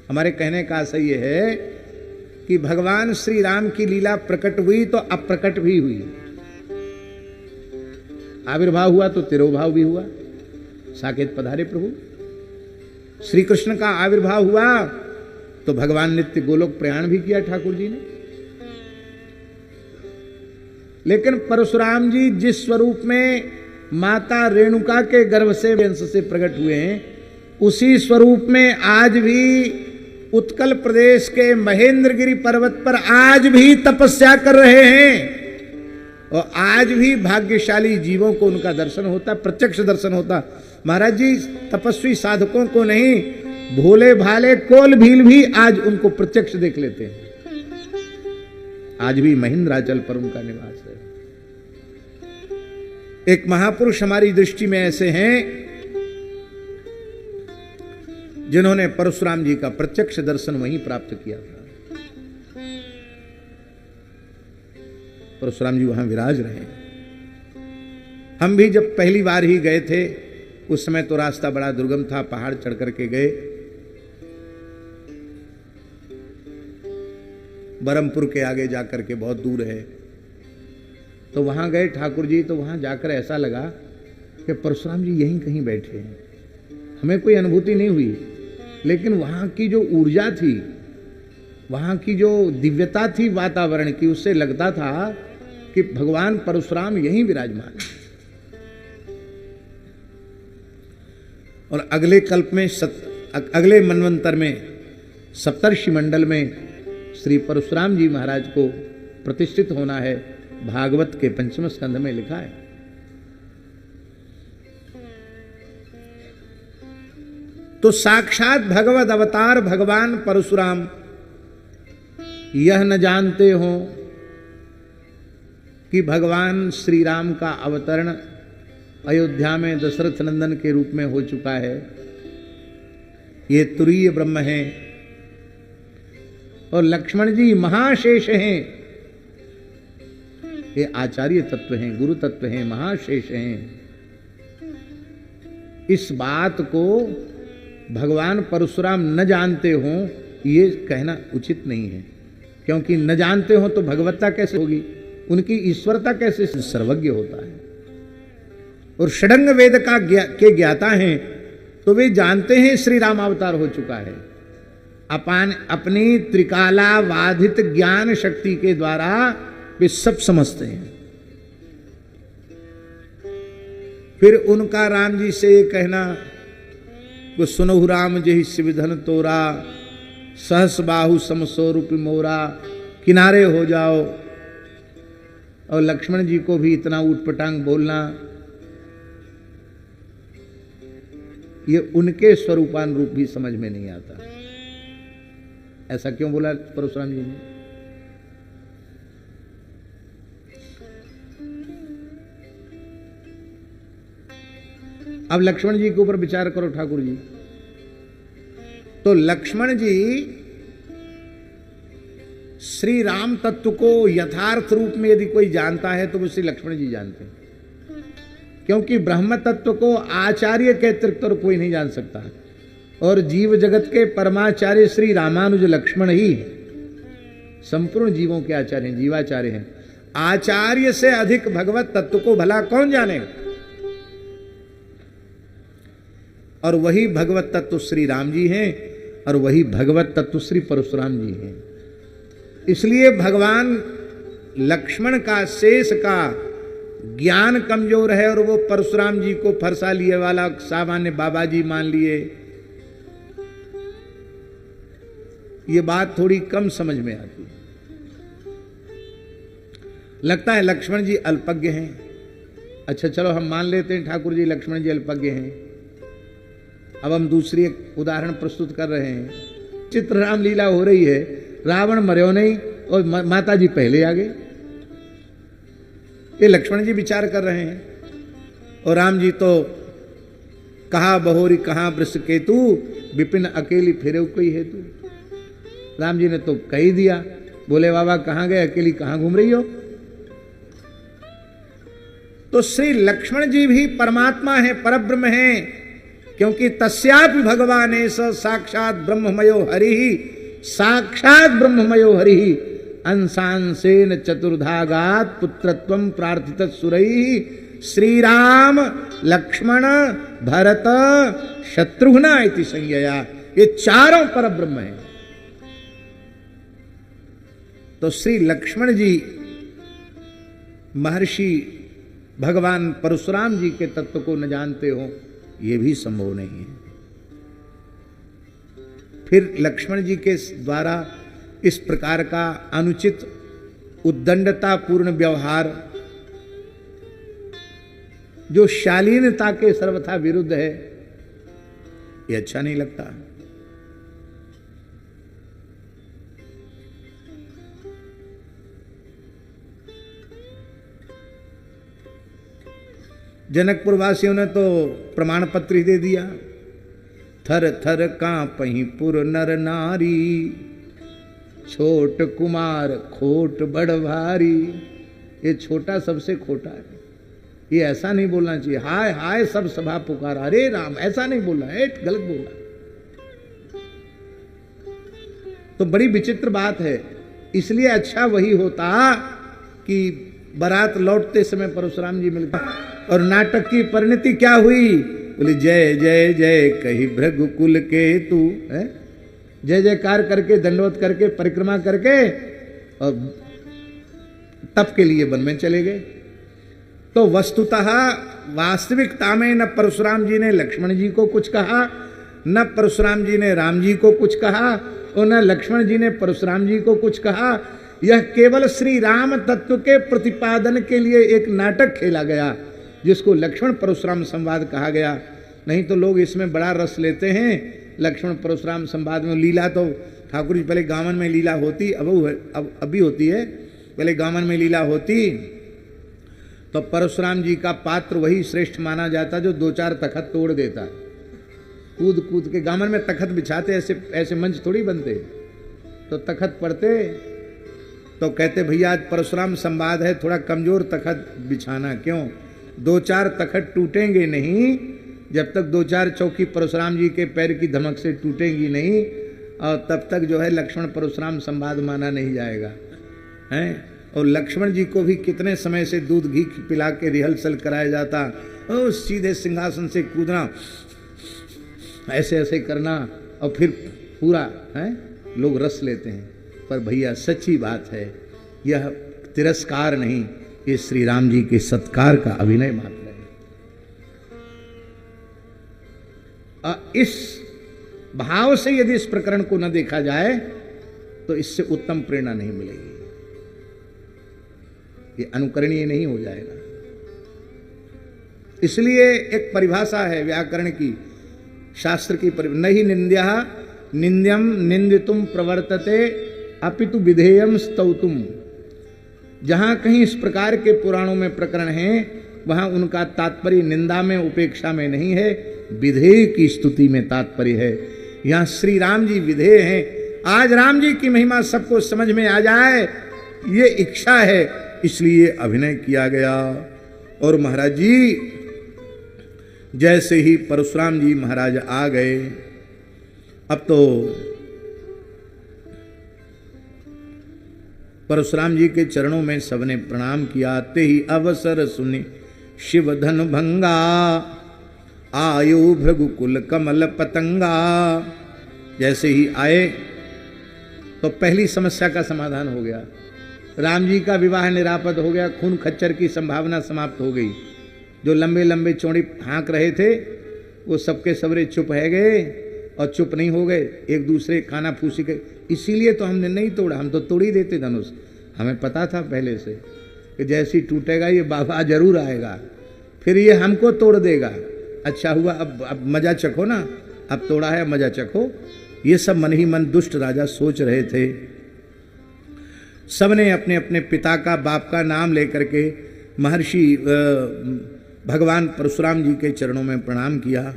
Speaker 1: हमारे कहने का आशय यह है कि भगवान श्री राम की लीला प्रकट हुई तो अप्रकट भी हुई। आविर्भाव हुआ तो तिरोभाव भी हुआ। साकेत पधारे प्रभु। श्री कृष्ण का आविर्भाव हुआ तो भगवान नित्य गोलोक प्रयाण भी किया ठाकुर जी ने। लेकिन परशुराम जी जिस स्वरूप में माता रेणुका के गर्भ से वंश से प्रकट हुए हैं, उसी स्वरूप में आज भी उत्कल प्रदेश के महेंद्रगिरी पर्वत पर आज भी तपस्या कर रहे हैं। और आज भी भाग्यशाली जीवों को उनका दर्शन होता, प्रत्यक्ष दर्शन होता। महाराज जी तपस्वी साधकों को नहीं, भोले भाले कोल भील भी आज उनको प्रत्यक्ष देख लेते हैं। आज भी महेंद्राचल पर उनका निवास है। एक महापुरुष हमारी दृष्टि में ऐसे हैं जिन्होंने परशुराम जी का प्रत्यक्ष दर्शन वहीं प्राप्त किया था। परशुराम जी वहां विराज रहे। हम भी जब पहली बार ही गए थे, उस समय तो रास्ता बड़ा दुर्गम था, पहाड़ चढ़ करके गए। बरमपुर के आगे जाकर के बहुत दूर है, तो वहां गए ठाकुर जी। तो वहां जाकर ऐसा लगा कि परशुराम जी यहीं कहीं बैठे हैं। हमें कोई अनुभूति नहीं हुई, लेकिन वहां की जो ऊर्जा थी, वहां की जो दिव्यता थी वातावरण की, उससे लगता था कि भगवान परशुराम यहीं विराजमान है। और अगले कल्प में अगले मनवंतर में सप्तर्षि मंडल में श्री परशुराम जी महाराज को प्रतिष्ठित होना है। भागवत के 5वें स्कंध में लिखा है। तो साक्षात भगवद अवतार भगवान परशुराम यह न जानते हो कि भगवान श्री राम का अवतरण अयोध्या में दशरथ नंदन के रूप में हो चुका है। ये तुरीय ब्रह्म है और लक्ष्मण जी महाशेष हैं। ये आचार्य तत्व हैं, गुरु तत्व हैं, महाशेष हैं। इस बात को भगवान परशुराम न जानते हो, ये कहना उचित नहीं है, क्योंकि न जानते हो तो भगवत्ता कैसे होगी, उनकी ईश्वरता कैसे सर्वज्ञ होता है। और षडंग वेद का के ज्ञाता हैं, तो वे जानते हैं श्री राम अवतार हो चुका है। अपनी त्रिकाला वाधित ज्ञान शक्ति के द्वारा वे सब समझते हैं। फिर उनका राम जी से ये कहना वो सुनहु राम जहि शिवधन तोरा, सहस बाहु समस्वरूप मोरा, किनारे हो जाओ। और लक्ष्मण जी को भी इतना ऊटपटांग बोलना, ये उनके स्वरूपानुरूप भी समझ में नहीं आता। ऐसा क्यों बोला परशुराम जी ने? अब लक्ष्मण जी के ऊपर विचार करो ठाकुर जी। तो लक्ष्मण जी श्री राम तत्व को यथार्थ रूप में यदि कोई जानता है तो वो श्री लक्ष्मण जी जानते हैं, क्योंकि ब्रह्म तत्व को आचार्य के अतिरिक्त और कोई नहीं जान सकता। और जीव जगत के परमाचार्य श्री रामानुज लक्ष्मण ही है। संपूर्ण जीवों के आचार्य हैं, जीवाचार्य हैं। आचार्य से अधिक भगवत तत्व को भला कौन जानेगा? और वही भगवत तत्व श्री राम जी हैं और वही भगवत तत्व श्री परशुराम जी हैं। इसलिए भगवान लक्ष्मण का शेष का ज्ञान कमजोर है और वो परशुराम जी को फरसा लिए वाला सामान्य बाबा जी मान लिए। ये बात थोड़ी कम समझ में आती है। लगता है लक्ष्मण जी अल्पज्ञ हैं। अच्छा चलो हम मान लेते हैं ठाकुर जी लक्ष्मण जी अल्पज्ञ हैं। अब हम दूसरी एक उदाहरण प्रस्तुत कर रहे हैं। चित्र राम लीला हो रही है, रावण मर्यो नहीं और माता जी पहले आ गए। ये लक्ष्मण जी विचार कर रहे हैं और राम जी तो कहा बहोरी कहाँ वृष केतु, विपिन अकेली फिरे कोई हेतु। राम जी ने तो कह ही दिया, बोले बाबा कहाँ गए, अकेली कहाँ घूम रही हो। तो श्री लक्ष्मण जी भी परमात्मा है, परब्रह्म है, क्योंकि तस्यापि भगवान ऐसा साक्षात ब्रह्ममयो हरि ही साक्षात ब्रह्ममयो हरि अंशांसेन चतुर्धागात पुत्रत्वं प्रार्थित सुरैः श्री राम लक्ष्मण भरत शत्रुघ्न इति संज्ञया। ये चारों पर ब्रह्म है। तो श्री लक्ष्मण जी महर्षि भगवान परशुराम जी के तत्व को न जानते हो, यह भी संभव नहीं है। फिर लक्ष्मण जी के द्वारा इस प्रकार का अनुचित उद्दंडता पूर्ण व्यवहार जो शालीनता के सर्वथा विरुद्ध है, ये अच्छा नहीं लगता। जनकपुर वासियों ने तो प्रमाण पत्र ही दे दिया, थर थर कांपहि पुर नर नारी, छोट कुमार खोट बड़ भारी। ये छोटा सबसे खोटा है, ये ऐसा नहीं बोलना चाहिए। हाय हाय सब सभा पुकारा, अरे राम, ऐसा नहीं बोलना है, गलत बोला। तो बड़ी विचित्र बात है। इसलिए अच्छा वही होता कि बारात लौटते समय परशुराम जी मिलता। और नाटक की परिणति क्या हुई? बोले जय जय जय कही भृगुकुल के तू, जय जयकार करके दंडवत करके परिक्रमा करके और तप के लिए वन में चले गए। तो वस्तुतः वास्तविकता में न परशुराम जी ने लक्ष्मण जी को कुछ कहा, न परशुराम जी ने राम जी को कुछ कहा, और न लक्ष्मण जी ने परशुराम जी को कुछ कहा। यह केवल श्री राम तत्व के प्रतिपादन के लिए एक नाटक खेला गया, जिसको लक्ष्मण परशुराम संवाद कहा गया। नहीं तो लोग इसमें बड़ा रस लेते हैं। लक्ष्मण परशुराम संवाद में लीला तो ठाकुर जी पहले गावन में लीला होती, अब अभी होती है, पहले गावन में लीला होती तो परशुराम जी का पात्र वही श्रेष्ठ माना जाता जो दो चार तखत तोड़ देता। कूद कूद के गावन में तखत बिछाते, ऐसे मंच थोड़ी बनते। तो तखत पढ़ते तो कहते भैया आज परशुराम संवाद है, थोड़ा कमजोर तखत बिछाना। क्यों? दो चार तखत टूटेंगे नहीं जब तक दो चार चौकी परशुराम जी के पैर की धमक से टूटेंगी नहीं, और तब तक जो है लक्ष्मण परशुराम संवाद माना नहीं जाएगा हैं। और लक्ष्मण जी को भी कितने समय से दूध घी पिला के रिहर्सल कराया जाता। ओ सीधे सिंहासन से कूदना, ऐसे ऐसे करना, और फिर पूरा है लोग रस लेते हैं। पर भैया सच्ची बात है, यह तिरस्कार नहीं, ये श्री राम जी के सत्कार का अभिनय मात्र है। इस भाव से यदि इस प्रकरण को न देखा जाए तो इससे उत्तम प्रेरणा नहीं मिलेगी, ये अनुकरणीय नहीं हो जाएगा। इसलिए एक परिभाषा है व्याकरण की, शास्त्र की नहीं निंद्या निंद्यम निंदितुम प्रवर्तते अपितु विधेयम स्तौतुम। जहां कहीं इस प्रकार के पुराणों में प्रकरण हैं, वहां उनका तात्पर्य निंदा में उपेक्षा में नहीं है, विधेय की स्तुति में तात्पर्य है। यहां श्री राम जी विधेय हैं। आज राम जी की महिमा सबको समझ में आ जाए, ये इच्छा है, इसलिए अभिनय किया गया। और महाराज जी जैसे ही परशुराम जी महाराज आ गए, अब तो परशुराम जी के चरणों में सबने प्रणाम किया। ते ही अवसर सुनि शिव धन भंगा, आयु भृगुकुल कमल पतंगा। जैसे ही आए तो पहली समस्या का समाधान हो गया। राम जी का विवाह निरापद हो गया, खून खच्चर की संभावना समाप्त हो गई। जो लंबे लंबे चौड़ी हाँक रहे थे वो सबके सबरे चुप है गए, और चुप नहीं हो गए, एक दूसरे खाना फूसी के। इसीलिए तो हमने नहीं तोड़ा, हम तो तोड़ ही देते धनुष। हमें पता था पहले से कि जैसे ही टूटेगा ये बाबा जरूर आएगा, फिर ये हमको तोड़ देगा। अच्छा हुआ अब मजा चखो ना, अब तोड़ा है मजा चखो। ये सब मन ही मन दुष्ट राजा सोच रहे थे। सबने अपने अपने पिता का बाप का नाम लेकर के महर्षि भगवान परशुराम जी के चरणों में प्रणाम किया।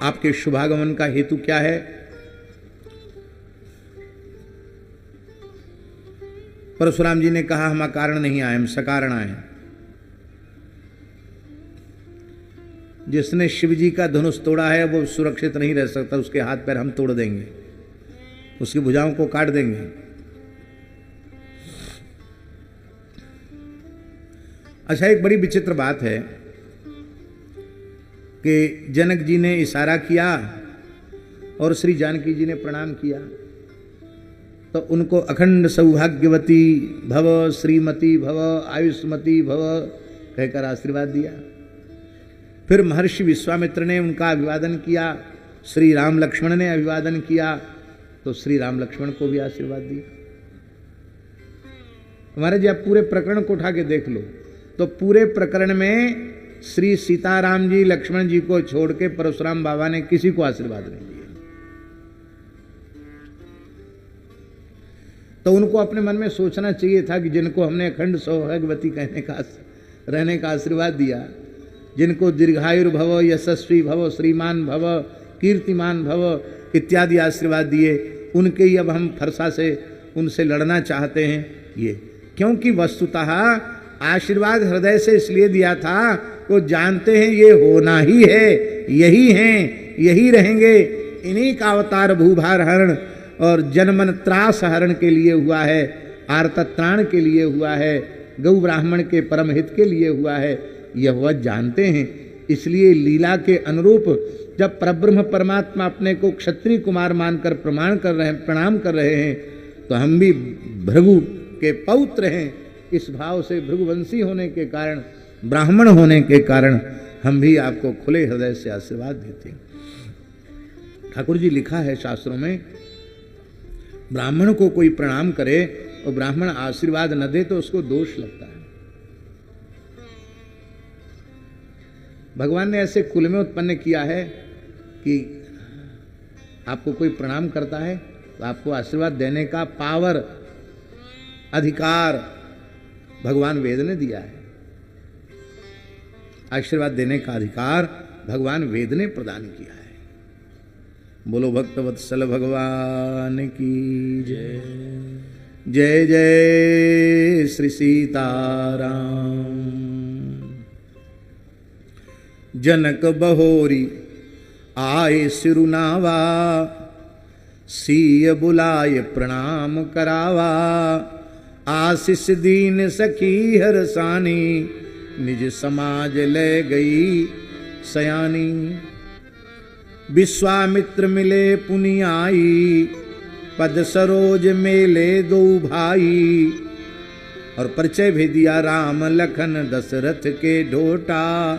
Speaker 1: आपके शुभागमन का हेतु क्या है? परशुराम जी ने कहा हम अकारण नहीं आए, हम सकारण आए। जिसने शिव जी का धनुष तोड़ा है वो सुरक्षित नहीं रह सकता, उसके हाथ पैर हम तोड़ देंगे, उसकी भुजाओं को काट देंगे। अच्छा, एक बड़ी विचित्र बात है कि जनक जी ने इशारा किया और श्री जानकी जी ने प्रणाम किया, तो उनको अखंड सौभाग्यवती भव, श्रीमती भव, आयुष्मती भव कहकर आशीर्वाद दिया। फिर महर्षि विश्वामित्र ने उनका अभिवादन किया, श्री राम लक्ष्मण ने अभिवादन किया, तो श्री राम लक्ष्मण को भी आशीर्वाद दिया। हमारे जी आप पूरे प्रकरण को उठा के देख लो तो पूरे प्रकरण में श्री सीताराम जी लक्ष्मण जी को छोड़ के परशुराम बाबा ने किसी को आशीर्वाद नहीं दिया। तो उनको अपने मन में सोचना चाहिए था कि जिनको हमने अखंड सौभाग्यवती रहने का आशीर्वाद दिया, जिनको दीर्घायुर भव, यशस्वी भव, श्रीमान भव, कीर्तिमान भव इत्यादि आशीर्वाद दिए, उनके ही अब हम फरसा से उनसे लड़ना चाहते हैं। ये क्योंकि वस्तुतः आशीर्वाद हृदय से इसलिए दिया था, वो जानते हैं ये होना ही है, यही हैं, यही रहेंगे, इन्हीं का अवतार भूभार हरण और जनमन त्रास हरण के लिए हुआ है, आर्तत्राण के लिए हुआ है, गौ ब्राह्मण के परम हित के लिए हुआ है, यह वह जानते हैं। इसलिए लीला के अनुरूप जब परब्रह्म परमात्मा अपने को क्षत्रिय कुमार मानकर प्रणाम कर रहे हैं, तो हम भी भृगु के पौत्र हैं, इस भाव से भृगुवंशी होने के कारण, ब्राह्मण होने के कारण हम भी आपको खुले हृदय से आशीर्वाद देते हैं। ठाकुर जी लिखा है शास्त्रों में, ब्राह्मण को कोई प्रणाम करे और ब्राह्मण आशीर्वाद न दे तो उसको दोष लगता है। भगवान ने ऐसे कुल में उत्पन्न किया है कि आपको कोई प्रणाम करता है तो आपको आशीर्वाद देने का पावर, अधिकार भगवान वेद ने दिया है। आशीर्वाद देने का अधिकार भगवान वेद ने प्रदान किया है। बोलो भक्तवत्सल भगवान की जय। जय जय श्री सीताराम। जनक बहोरी आए सिरुनावा, सीय बुलाए प्रणाम करावा, आशीष दीन सखी हरसानी, निज समाज ले गई सयानी। विश्वामित्र मिले पुनि आई, पद सरोज मेले दो भाई। और परिचय भी दिया राम लखन दशरथ के ढोटा,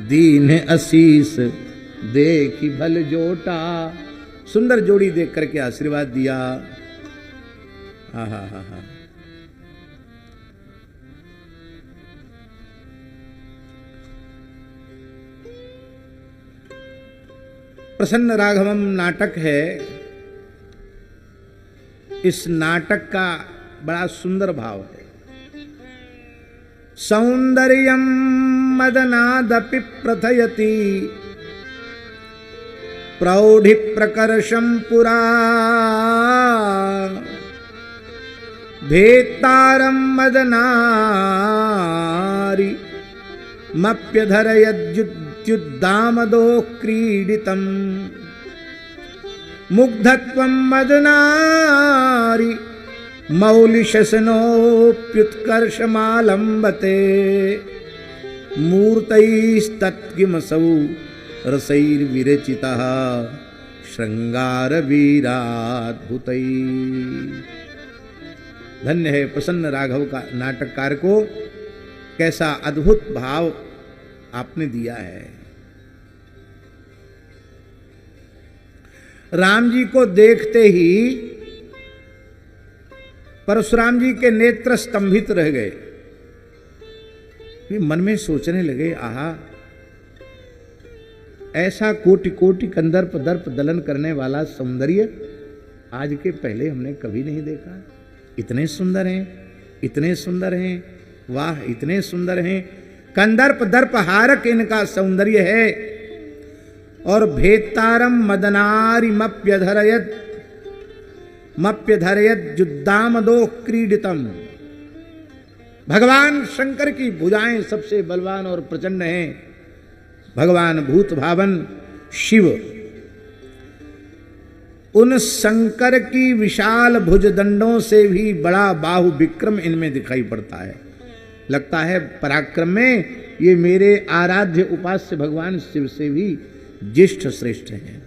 Speaker 1: दीन आशीष देखी भल जोटा। सुंदर जोड़ी देख करके आशीर्वाद दिया। हा हा हा हा। प्रसन्न राघवम नाटक है। इस नाटक का बड़ा सुंदर भाव है। सौंदर्यम मदनादपि प्रथयति, प्रौढ़ि प्रकर्षम पुरा। भेत्तारम मदनारि मप्यधरयद्युद्धामदो क्रीडितम्। मुग्धत्वं मदनारि मौलिशसनोऽप्युत्कर्षमालम्बते। मूर्तैस्तत्किमसौ रसैर्विरचितः श्रृंगारवीराद्भुतैः। धन्य है प्रसन्न राघव का नाटककार को, कैसा अद्भुत भाव आपने दिया है। राम जी को देखते ही परशुराम जी के नेत्र स्तंभित रह गए। मन में सोचने लगे, आहा, ऐसा कोटि कोटि कंदर्प दर्प दलन करने वाला सौंदर्य आज के पहले हमने कभी नहीं देखा। इतने सुंदर हैं, इतने सुंदर हैं, वाह इतने सुंदर हैं। कंदर्प दर्प हारक इनका सौंदर्य है। और भेत्तारम मदनारि मप्यधरयत जुद्धामदो क्रीडितम। भगवान शंकर की भुजाएं सबसे बलवान और प्रचंड हैं। भगवान भूत भावन शिव उन शंकर की विशाल भुजदंडों से भी बड़ा बाहु विक्रम इनमें दिखाई पड़ता है। लगता है पराक्रम में ये मेरे आराध्य उपास्य भगवान शिव से भी ज्येष्ठ श्रेष्ठ हैं।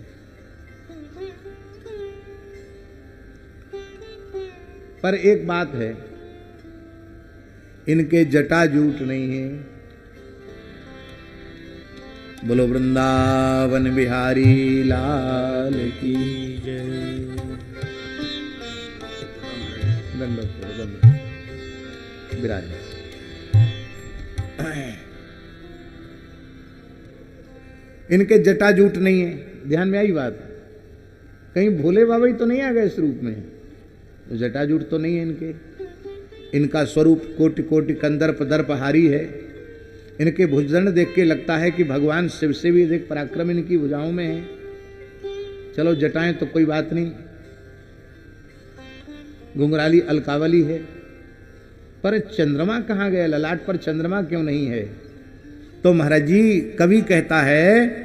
Speaker 1: पर एक बात है, इनके जटाजूट नहीं है। बोलो वृंदावन बिहारी लाल की जय। विराज इनके जटाजूट नहीं है। ध्यान में आई बात? कहीं भोले बाबा ही तो नहीं आ गए इस रूप में, तो जटाजूट तो नहीं है इनके। इनका स्वरूप कोटि कोटि कंदर्प दर्पहारी है। इनके भुजदंड देख के लगता है कि भगवान शिव से भी अधिक पराक्रम इनकी भुजाओं में है। चलो जटाएं तो कोई बात नहीं, घुंघराली अलकावली है, पर चंद्रमा कहाँ गया? ललाट पर चंद्रमा क्यों नहीं है? तो महाराज जी कवि कहता है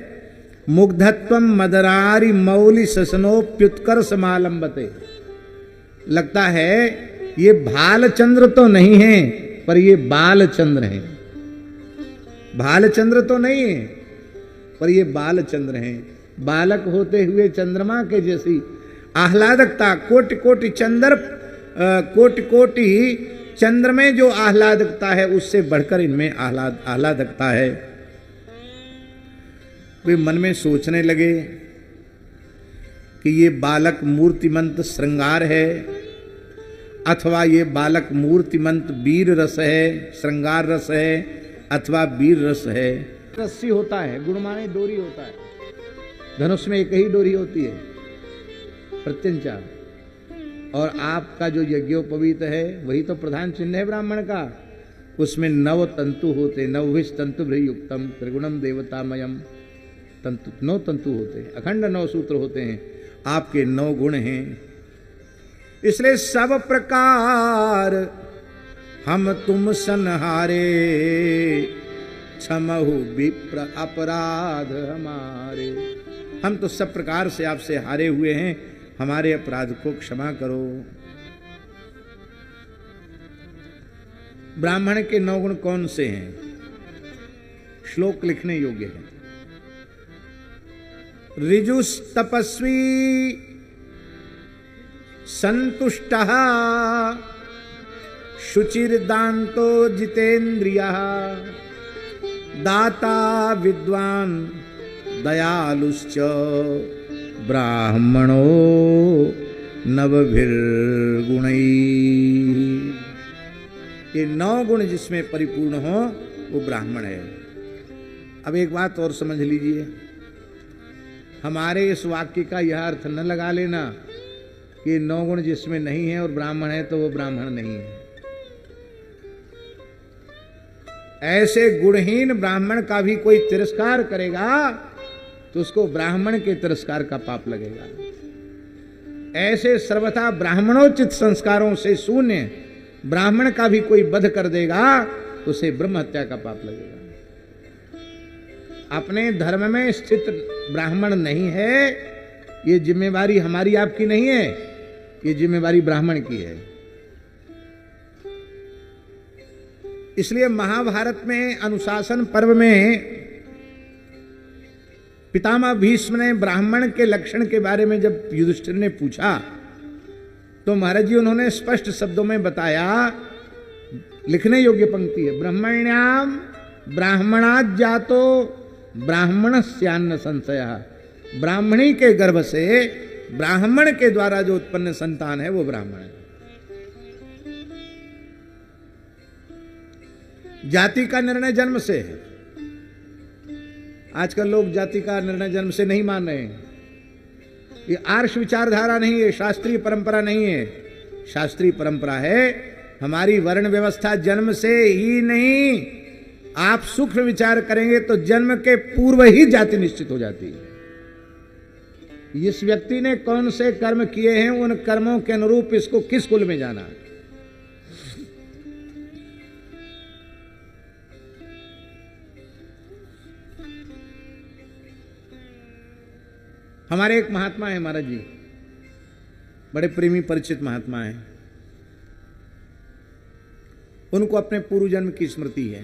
Speaker 1: मुग्धत्वम मदरारी मौली ससनोप्युत्कर्ष मालंबते। लगता है ये भालचंद्र तो नहीं है, पर ये बालचंद्र है। भालचंद्र तो नहीं है, पर ये बालचंद्र हैं। बालक होते हुए चंद्रमा के जैसी आह्लादकता, कोटि कोटि कोटि कोटि चंद्र में जो आह्लादकता है उससे बढ़कर इनमें आह्लादकता है। वे मन में सोचने लगे कि ये बालक मूर्तिमंत श्रृंगार है, अथवा ये बालक मूर्तिमंत वीर रस है, श्रृंगार रस है, अथवा वीर रस है। रस्सी होता है, गुणमाने डोरी होता है, धनुष में एक ही डोरी होती है प्रत्यंचा। और आपका जो यज्ञोपवीत है वही तो प्रधान चिन्ह है ब्राह्मण का। उसमें 9 तंतु होते, 9 तंतु युक्तम त्रिगुणम देवतामयम तंतु, 9 तंतु होते हैं, अखंड 9 सूत्र होते हैं। आपके 9 गुण हैं, इसलिए सब प्रकार हम तुम सनहारे, क्षमहु विप्र अपराध हमारे। हम तो सब प्रकार से आपसे हारे हुए हैं, हमारे अपराध को क्षमा करो। ब्राह्मण के 9 गुण कौन से हैं? श्लोक लिखने योग्य है। ऋजुस् तपस्वी संतुष्टः शुचिर्दान्तो जितेन्द्रियः दाता विद्वान दयालुश्च ब्राह्मणो नवभिर्गुणैः। ये 9 गुण जिसमें परिपूर्ण हो वो ब्राह्मण है। अब एक बात और समझ लीजिए, हमारे इस वाक्य का यह अर्थ न लगा लेना कि 9 गुण जिसमें नहीं है और ब्राह्मण है तो वो ब्राह्मण नहीं है। ऐसे गुणहीन ब्राह्मण का भी कोई तिरस्कार करेगा तो उसको ब्राह्मण के तिरस्कार का पाप लगेगा। ऐसे सर्वथा ब्राह्मणोचित संस्कारों से शून्य ब्राह्मण का भी कोई वध कर देगा तो उसे ब्रह्म हत्या का पाप लगेगा। अपने धर्म में स्थित ब्राह्मण नहीं है, ये जिम्मेवारी हमारी आपकी नहीं है, ये जिम्मेवारी ब्राह्मण की है। इसलिए महाभारत में अनुशासन पर्व में पितामह भीष्म ने ब्राह्मण के लक्षण के बारे में जब युधिष्ठिर ने पूछा तो महाराज जी उन्होंने स्पष्ट शब्दों में बताया, लिखने योग्य पंक्ति है, ब्रह्मण्याम ब्राह्मणात् जातो ब्राह्मणस्यान्न संशयः। ब्राह्मणी के गर्भ से ब्राह्मण के द्वारा जो उत्पन्न संतान है वो ब्राह्मण है। जाति का निर्णय जन्म से है। आजकल लोग जाति का निर्णय जन्म से नहीं मान रहे हैं। ये आर्ष विचारधारा नहीं है, शास्त्रीय परंपरा नहीं है। शास्त्रीय परंपरा है हमारी वर्ण व्यवस्था जन्म से ही नहीं, आप सूक्ष्म विचार करेंगे तो जन्म के पूर्व ही जाति निश्चित हो जाती है। इस व्यक्ति ने कौन से कर्म किए हैं, उन कर्मों के अनुरूप इसको किस कुल में जाना है। हमारे एक महात्मा है महाराज जी, बड़े प्रेमी परिचित महात्मा हैं, उनको अपने पूर्व जन्म की स्मृति है।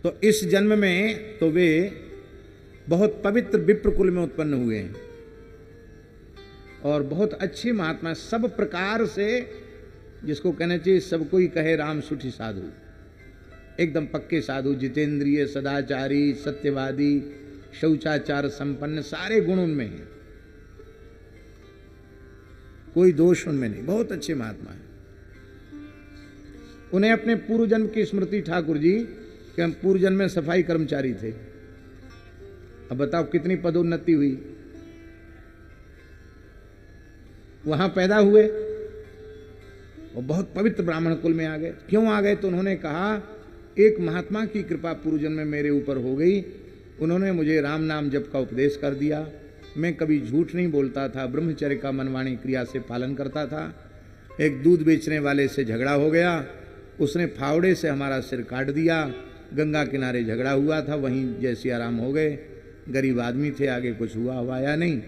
Speaker 1: तो इस जन्म में तो वे बहुत पवित्र विप्र कुल में उत्पन्न हुए हैं और बहुत अच्छे महात्मा, सब प्रकार से जिसको कहना चाहिए सब कोई कहे राम सुठी साधु, एकदम पक्के साधु, जितेंद्रिय, सदाचारी, सत्यवादी, शौचाचार संपन्न, सारे गुण उनमें हैं, कोई दोष उनमें नहीं, बहुत अच्छे महात्मा हैं। उन्हें अपने पूर्व जन्म की स्मृति ठाकुर जी कि हम पूर्व जन्म में सफाई कर्मचारी थे। अब बताओ कितनी पदोन्नति हुई, वहां पैदा हुए और बहुत पवित्र ब्राह्मण कुल में आ गए। क्यों आ गए? तो उन्होंने कहा एक महात्मा की कृपा पूर्व जन्म में मेरे ऊपर हो गई, उन्होंने मुझे राम नाम जप का उपदेश कर दिया, मैं कभी झूठ नहीं बोलता था, ब्रह्मचर्य का मनवाणी क्रिया से पालन करता था। एक दूध बेचने वाले से झगड़ा हो गया, उसने फावड़े से हमारा सिर काट दिया, गंगा किनारे झगड़ा हुआ था, वहीं जैसे आराम हो गए। गरीब आदमी थे, आगे कुछ हुआ हवाया नहीं,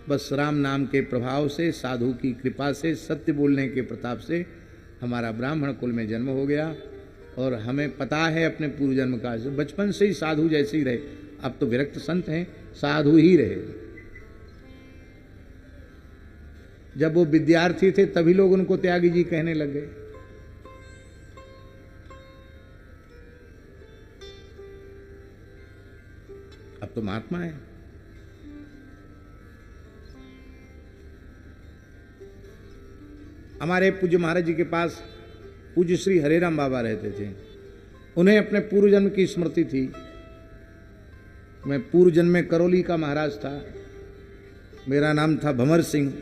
Speaker 1: बस राम नाम के प्रभाव से, साधु की कृपा से, सत्य बोलने के प्रताप से हमारा ब्राह्मण कुल में जन्म हो गया। और हमें पता है अपने पूर्व जन्म का, बचपन से ही साधु जैसे ही रहे, अब तो विरक्त संत हैं, साधु ही रहे। जब वो विद्यार्थी थे तभी लोग उनको त्यागी जी कहने लग गए। अब तो महात्मा है। हमारे पूज्य महाराज जी के पास पूज्य श्री हरेराम बाबा रहते थे, उन्हें अपने पूर्व जन्म की स्मृति थी। मैं पूर्व जन्म में करौली का महाराज था, मेरा नाम था भंवर सिंह,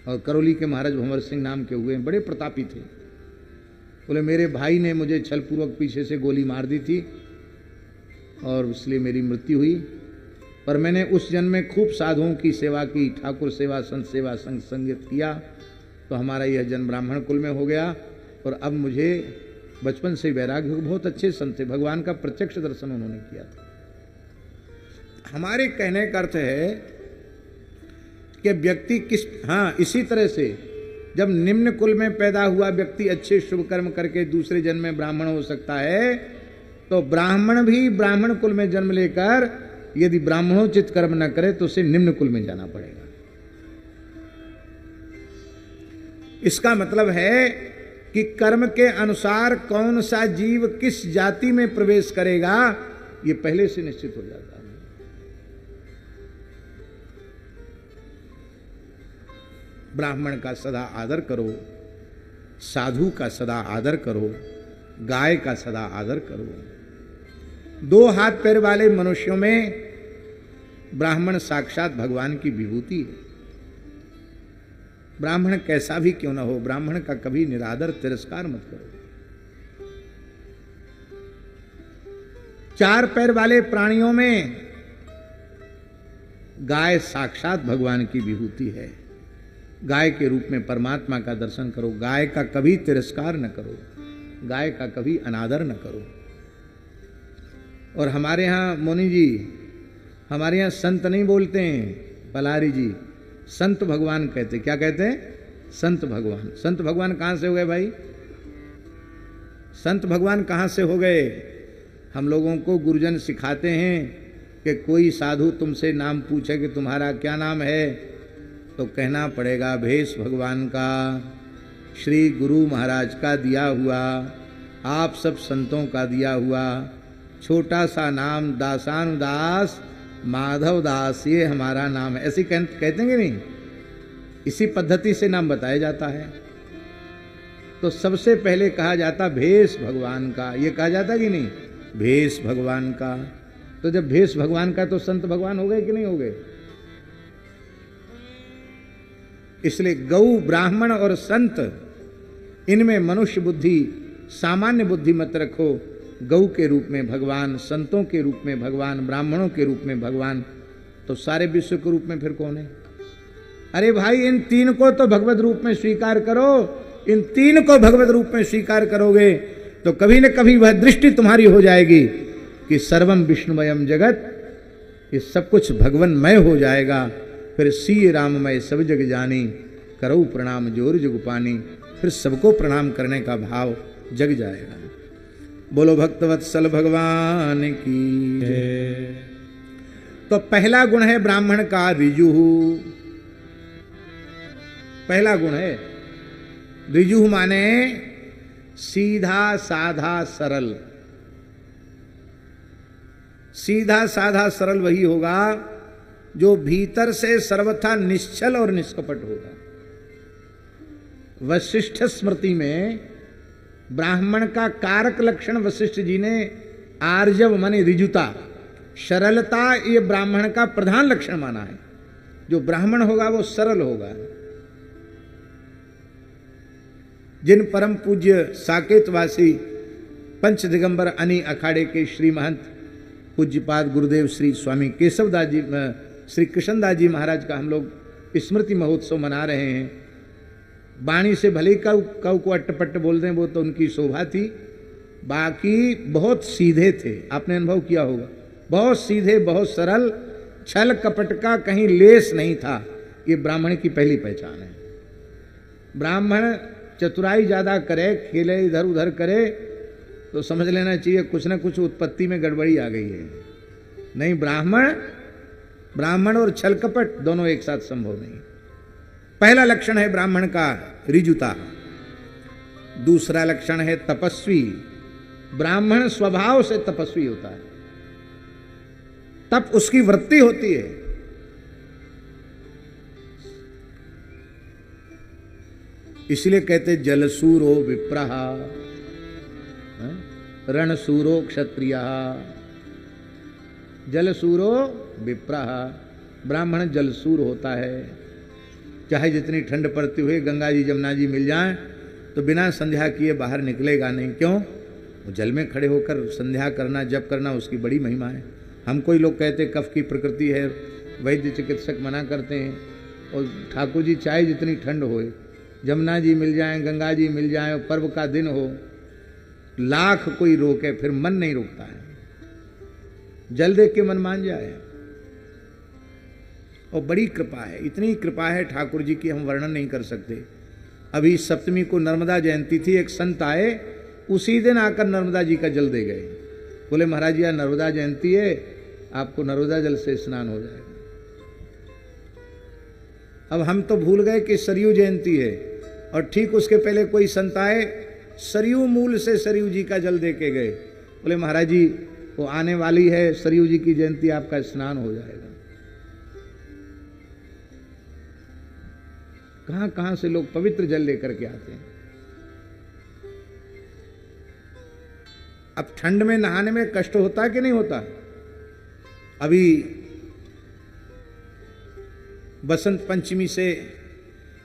Speaker 1: और करौली के महाराज भंवर सिंह नाम के हुए, बड़े प्रतापी थे। बोले मेरे भाई ने मुझे छलपूर्वक पीछे से गोली मार दी थी और इसलिए मेरी मृत्यु हुई, पर मैंने उस जन्म में खूब साधुओं की सेवा की, ठाकुर सेवा, संत सेवा, संग संगत किया, तो हमारा यह जन्म ब्राह्मण कुल में हो गया। और अब मुझे बचपन से वैराग्य हो, बहुत अच्छे संत थे, भगवान का प्रत्यक्ष दर्शन उन्होंने किया था। हमारे कहने का अर्थ है कि व्यक्ति इसी तरह से जब निम्न कुल में पैदा हुआ व्यक्ति अच्छे शुभ कर्म करके दूसरे जन्म में ब्राह्मण हो सकता है, तो ब्राह्मण भी ब्राह्मण कुल में जन्म लेकर यदि ब्राह्मणोचित कर्म न करे तो उसे निम्न कुल में जाना पड़ेगा। इसका मतलब है कि कर्म के अनुसार कौन सा जीव किस जाति में प्रवेश करेगा यह पहले से निश्चित हो जाता है। ब्राह्मण का सदा आदर करो, साधु का सदा आदर करो, गाय का सदा आदर करो। दो हाथ पैर वाले मनुष्यों में ब्राह्मण साक्षात भगवान की विभूति है। ब्राह्मण कैसा भी क्यों ना हो, ब्राह्मण का कभी निरादर तिरस्कार मत करो। चार पैर वाले प्राणियों में गाय साक्षात भगवान की विभूति है। गाय के रूप में परमात्मा का दर्शन करो, गाय का कभी तिरस्कार न करो, गाय का कभी अनादर न करो। और हमारे यहाँ मोनी जी, हमारे यहाँ संत नहीं बोलते हैं, पलारी जी संत भगवान कहते। क्या कहते हैं? संत भगवान। संत भगवान कहाँ से हो गए भाई? संत भगवान कहाँ से हो गए? हम लोगों को गुरुजन सिखाते हैं कि कोई साधु तुमसे नाम पूछे कि तुम्हारा क्या नाम है, तो कहना पड़ेगा भेष भगवान का, श्री गुरु महाराज का दिया हुआ, आप सब संतों का दिया हुआ छोटा सा नाम दासानुदास माधव दास, ये हमारा नाम है। ऐसे कहते हैं नहीं? इसी पद्धति से नाम बताया जाता है। तो सबसे पहले कहा जाता भेष भगवान का, ये कहा जाता कि नहीं? भेष भगवान का। तो जब भेष भगवान का तो संत भगवान हो गए कि नहीं हो गए? इसलिए गौ, ब्राह्मण और संत, इनमें मनुष्य बुद्धि, सामान्य बुद्धि मत रखो। गौ के रूप में भगवान, संतों के रूप में भगवान, ब्राह्मणों के रूप में भगवान, तो सारे विश्व के रूप में फिर कौन है? अरे भाई, इन तीन को तो भगवत रूप में स्वीकार करो। इन तीन को भगवत रूप में स्वीकार करोगे तो कभी न कभी वह दृष्टि तुम्हारी हो जाएगी कि सर्वम विष्णुमयम जगत, ये सब कुछ भगवनमय हो जाएगा। फिर सीय राममय सब जग जानी, करो प्रणाम जोर जुगपानी, फिर सबको प्रणाम करने का भाव जग जाएगा। बोलो भक्तवत्सल भगवान की जय। तो पहला गुण है ब्राह्मण का ऋजुः। पहला गुण है ऋजुः, माने सीधा साधा सरल। सीधा साधा सरल वही होगा जो भीतर से सर्वथा निश्चल और निष्कपट होगा। वशिष्ठ स्मृति में ब्राह्मण का कारक लक्षण वशिष्ठ जी ने आर्जव माने ऋजुता, सरलता, ये ब्राह्मण का प्रधान लक्षण माना है। जो ब्राह्मण होगा वो सरल होगा। जिन परम पूज्य साकेतवासी पंच दिगंबर अनी अखाड़े के श्री महंत पूज्यपाद गुरुदेव श्री स्वामी केशवदास जी, श्री कृष्णदास जी महाराज का हम लोग स्मृति महोत्सव मना रहे हैं। वाणी से भले कौ को अट्टपट्ट बोल दें, वो तो उनकी शोभा थी, बाकी बहुत सीधे थे। आपने अनुभव किया होगा, बहुत सीधे, बहुत सरल, छल कपट का कहीं लेस नहीं था। ये ब्राह्मण की पहली पहचान है। ब्राह्मण चतुराई ज्यादा करे, खेले इधर उधर करे, तो समझ लेना चाहिए कुछ ना कुछ उत्पत्ति में गड़बड़ी आ गई है। नहीं, ब्राह्मण और छल कपट दोनों एक साथ संभव नहीं। पहला लक्षण है ब्राह्मण का ऋजुता। दूसरा लक्षण है तपस्वी। ब्राह्मण स्वभाव से तपस्वी होता है, तप उसकी वृत्ति होती है। इसलिए कहते जलसूरो विप्रः, रणसूरो क्षत्रियः। जलसूरो विप्रः, ब्राह्मण जलसूर होता है। चाहे जितनी ठंड पड़ती हुई गंगा जी जमुना जी मिल जाएं तो बिना संध्या किए बाहर निकलेगा नहीं। क्यों? वो जल में खड़े होकर संध्या करना, जप करना, उसकी बड़ी महिमा है। हमको ही लोग कहते कफ की प्रकृति है, वैद्य चिकित्सक मना करते हैं। और ठाकुर जी चाहे जितनी ठंड होए, जमुना जी मिल जाएं, गंगा जी मिल जाएं, पर्व का दिन हो, लाख कोई रोके फिर मन नहीं रुकता है। जल देख के मन मान जाए। और बड़ी कृपा है, इतनी कृपा है ठाकुर जी की हम वर्णन नहीं कर सकते। अभी सप्तमी को नर्मदा जयंती थी, एक संत आए, उसी दिन आकर नर्मदा जी का जल दे गए। बोले महाराज जी नर्मदा जयंती है, आपको नर्मदा जल से स्नान हो जाएगा। अब हम तो भूल गए कि सरयू जयंती है, और ठीक उसके पहले कोई संत आए, सरयू मूल से सरयू जी का जल दे के गए। बोले महाराज जी वो आने वाली है सरयू जी की जयंती, आपका स्नान हो जाएगा। कहां कहां से लोग पवित्र जल लेकर के आते हैं। अब ठंड में नहाने में कष्ट होता कि नहीं होता? अभी बसंत पंचमी से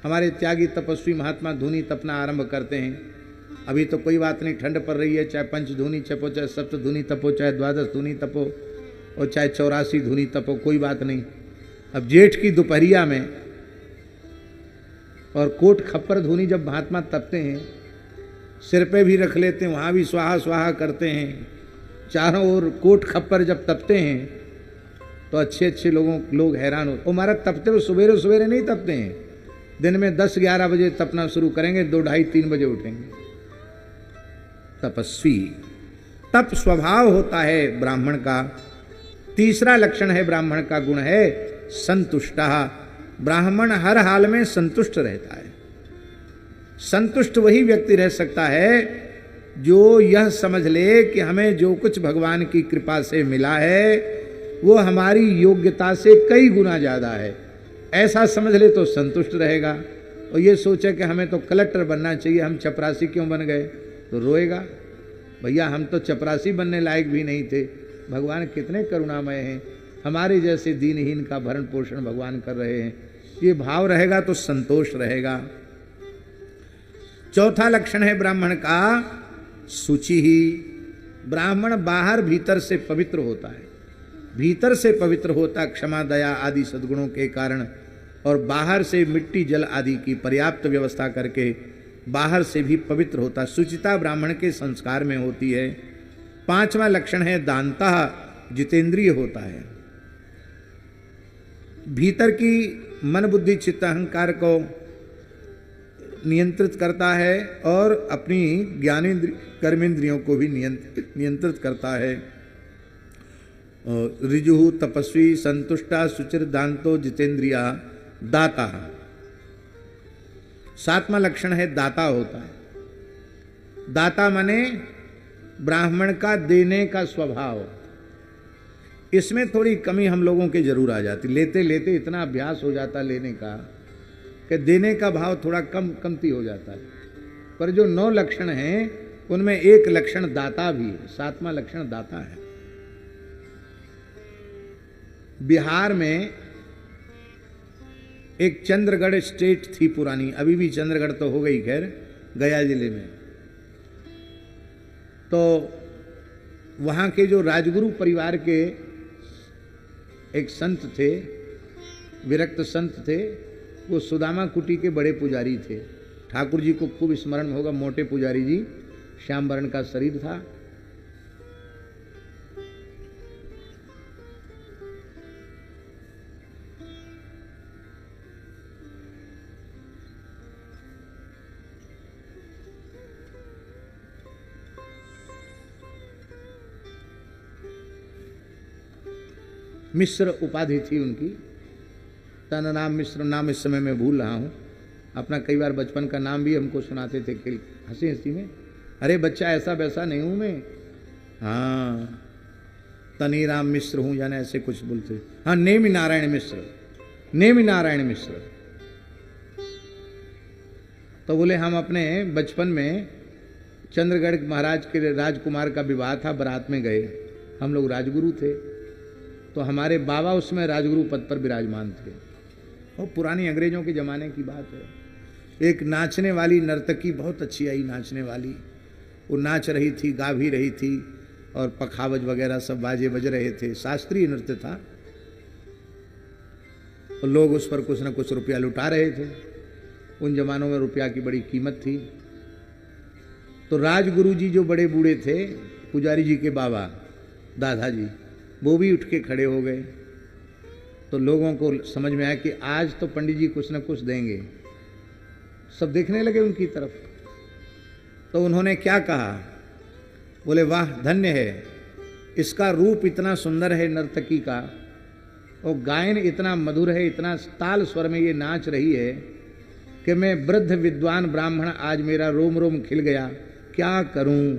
Speaker 1: हमारे त्यागी तपस्वी महात्मा धूनी तपना आरंभ करते हैं। अभी तो कोई बात नहीं, ठंड पड़ रही है, चाहे पंच धूनी तपो, चाहे सप्त धूनी तपो, चाहे द्वादश धूनी तपो, और चाहे 84 धूनी तपो, कोई बात नहीं। अब जेठ की दोपहरिया में और कोट खप्पर धूनी जब महात्मा तपते हैं, सिर पे भी रख लेते हैं, वहाँ भी स्वाहा स्वाहा करते हैं, चारों ओर कोट खप्पर जब तपते हैं तो अच्छे अच्छे लोग हैरान हो। वो महाराज तपते हुए सवेरे सवेरे नहीं तपते हैं, दिन में 10-11 बजे तपना शुरू करेंगे, 2, 2:30, 3 बजे उठेंगे। तपस्वी, तप स्वभाव होता है ब्राह्मण का। तीसरा लक्षण है ब्राह्मण का गुण है संतुष्टः। ब्राह्मण हर हाल में संतुष्ट रहता है। संतुष्ट वही व्यक्ति रह सकता है जो यह समझ ले कि हमें जो कुछ भगवान की कृपा से मिला है वो हमारी योग्यता से कई गुना ज़्यादा है। ऐसा समझ ले तो संतुष्ट रहेगा। और ये सोचे कि हमें तो कलेक्टर बनना चाहिए, हम चपरासी क्यों बन गए, तो रोएगा। भैया हम तो चपरासी बनने लायक भी नहीं थे, भगवान कितने करुणामय हैं, हमारे जैसे दीनहीन का भरण पोषण भगवान कर रहे हैं। ये भाव रहेगा तो संतोष रहेगा। चौथा लक्षण है ब्राह्मण का शुचि ही। ब्राह्मण बाहर भीतर से पवित्र होता है, भीतर से पवित्र होता क्षमा दया आदि सद्गुणों के कारण, और बाहर से मिट्टी जल आदि की पर्याप्त व्यवस्था करके बाहर से भी पवित्र होता। शुचिता ब्राह्मण के संस्कार में होती है। 5वां लक्षण है दांता, जितेंद्रिय होता है। भीतर की मन बुद्धि चित्त अहंकार को नियंत्रित करता है और अपनी ज्ञानेन्द्रिय कर्मेंद्रियों को भी नियंत्रित करता है। ऋजु तपस्वी संतुष्टा सुचिर दांतो जितेंद्रिया दाता। 7वां लक्षण है दाता होता है। दाता माने ब्राह्मण का देने का स्वभाव। इसमें थोड़ी कमी हम लोगों के जरूर आ जाती, लेते लेते इतना अभ्यास हो जाता लेने का कि देने का भाव थोड़ा कमती हो जाता है। पर जो 9 लक्षण हैं उनमें एक लक्षण दाता भी है, 7वां लक्षण दाता है। बिहार में एक चंद्रगढ़ स्टेट थी पुरानी, अभी भी चंद्रगढ़ तो हो गई खैर, गया जिले में। तो वहाँ के जो राजगुरु परिवार के एक संत थे, विरक्त संत थे, वो सुदामा कुटी के बड़े पुजारी थे। ठाकुर जी को खूब स्मरण में होगा, मोटे पुजारी जी, श्याम वर्ण का शरीर था। मिश्र उपाधि थी उनकी, तन नाम मिश्र, नाम इस समय मैं भूल रहा हूँ। अपना कई बार बचपन का नाम भी हमको सुनाते थे खेल हंसी हंसी में, अरे बच्चा ऐसा वैसा नहीं हूँ मैं, हाँ तनी राम मिश्र हूँ, जाने ऐसे कुछ बोलते। हाँ नेमि नारायण मिश्र, नेमि नारायण मिश्र। तो बोले हम अपने बचपन में चंद्रगढ़ महाराज के राजकुमार का विवाह था, बारात में गए, हम लोग राजगुरु थे, तो हमारे बाबा उसमें राजगुरु पद पर विराजमान थे। और पुरानी अंग्रेजों के ज़माने की बात है। एक नाचने वाली नर्तकी बहुत अच्छी आई, नाचने वाली, वो नाच रही थी, गा भी रही थी, और पखावज वगैरह सब बाजे बज रहे थे, शास्त्रीय नृत्य था। और लोग उस पर कुछ न कुछ रुपया लुटा रहे थे। उन जमानों में रुपया की बड़ी कीमत थी। तो राजगुरु जी जो बड़े बूढ़े थे, पुजारी जी के बाबा दादाजी, वो भी उठ के खड़े हो गए। तो लोगों को समझ में आया कि आज तो पंडित जी कुछ न कुछ देंगे। सब देखने लगे उनकी तरफ। तो उन्होंने क्या कहा, बोले वाह धन्य है, इसका रूप इतना सुंदर है नर्तकी का, और गायन इतना मधुर है, इतना ताल स्वर में ये नाच रही है कि मैं वृद्ध विद्वान ब्राह्मण, आज मेरा रोम रोम खिल गया, क्या करूं,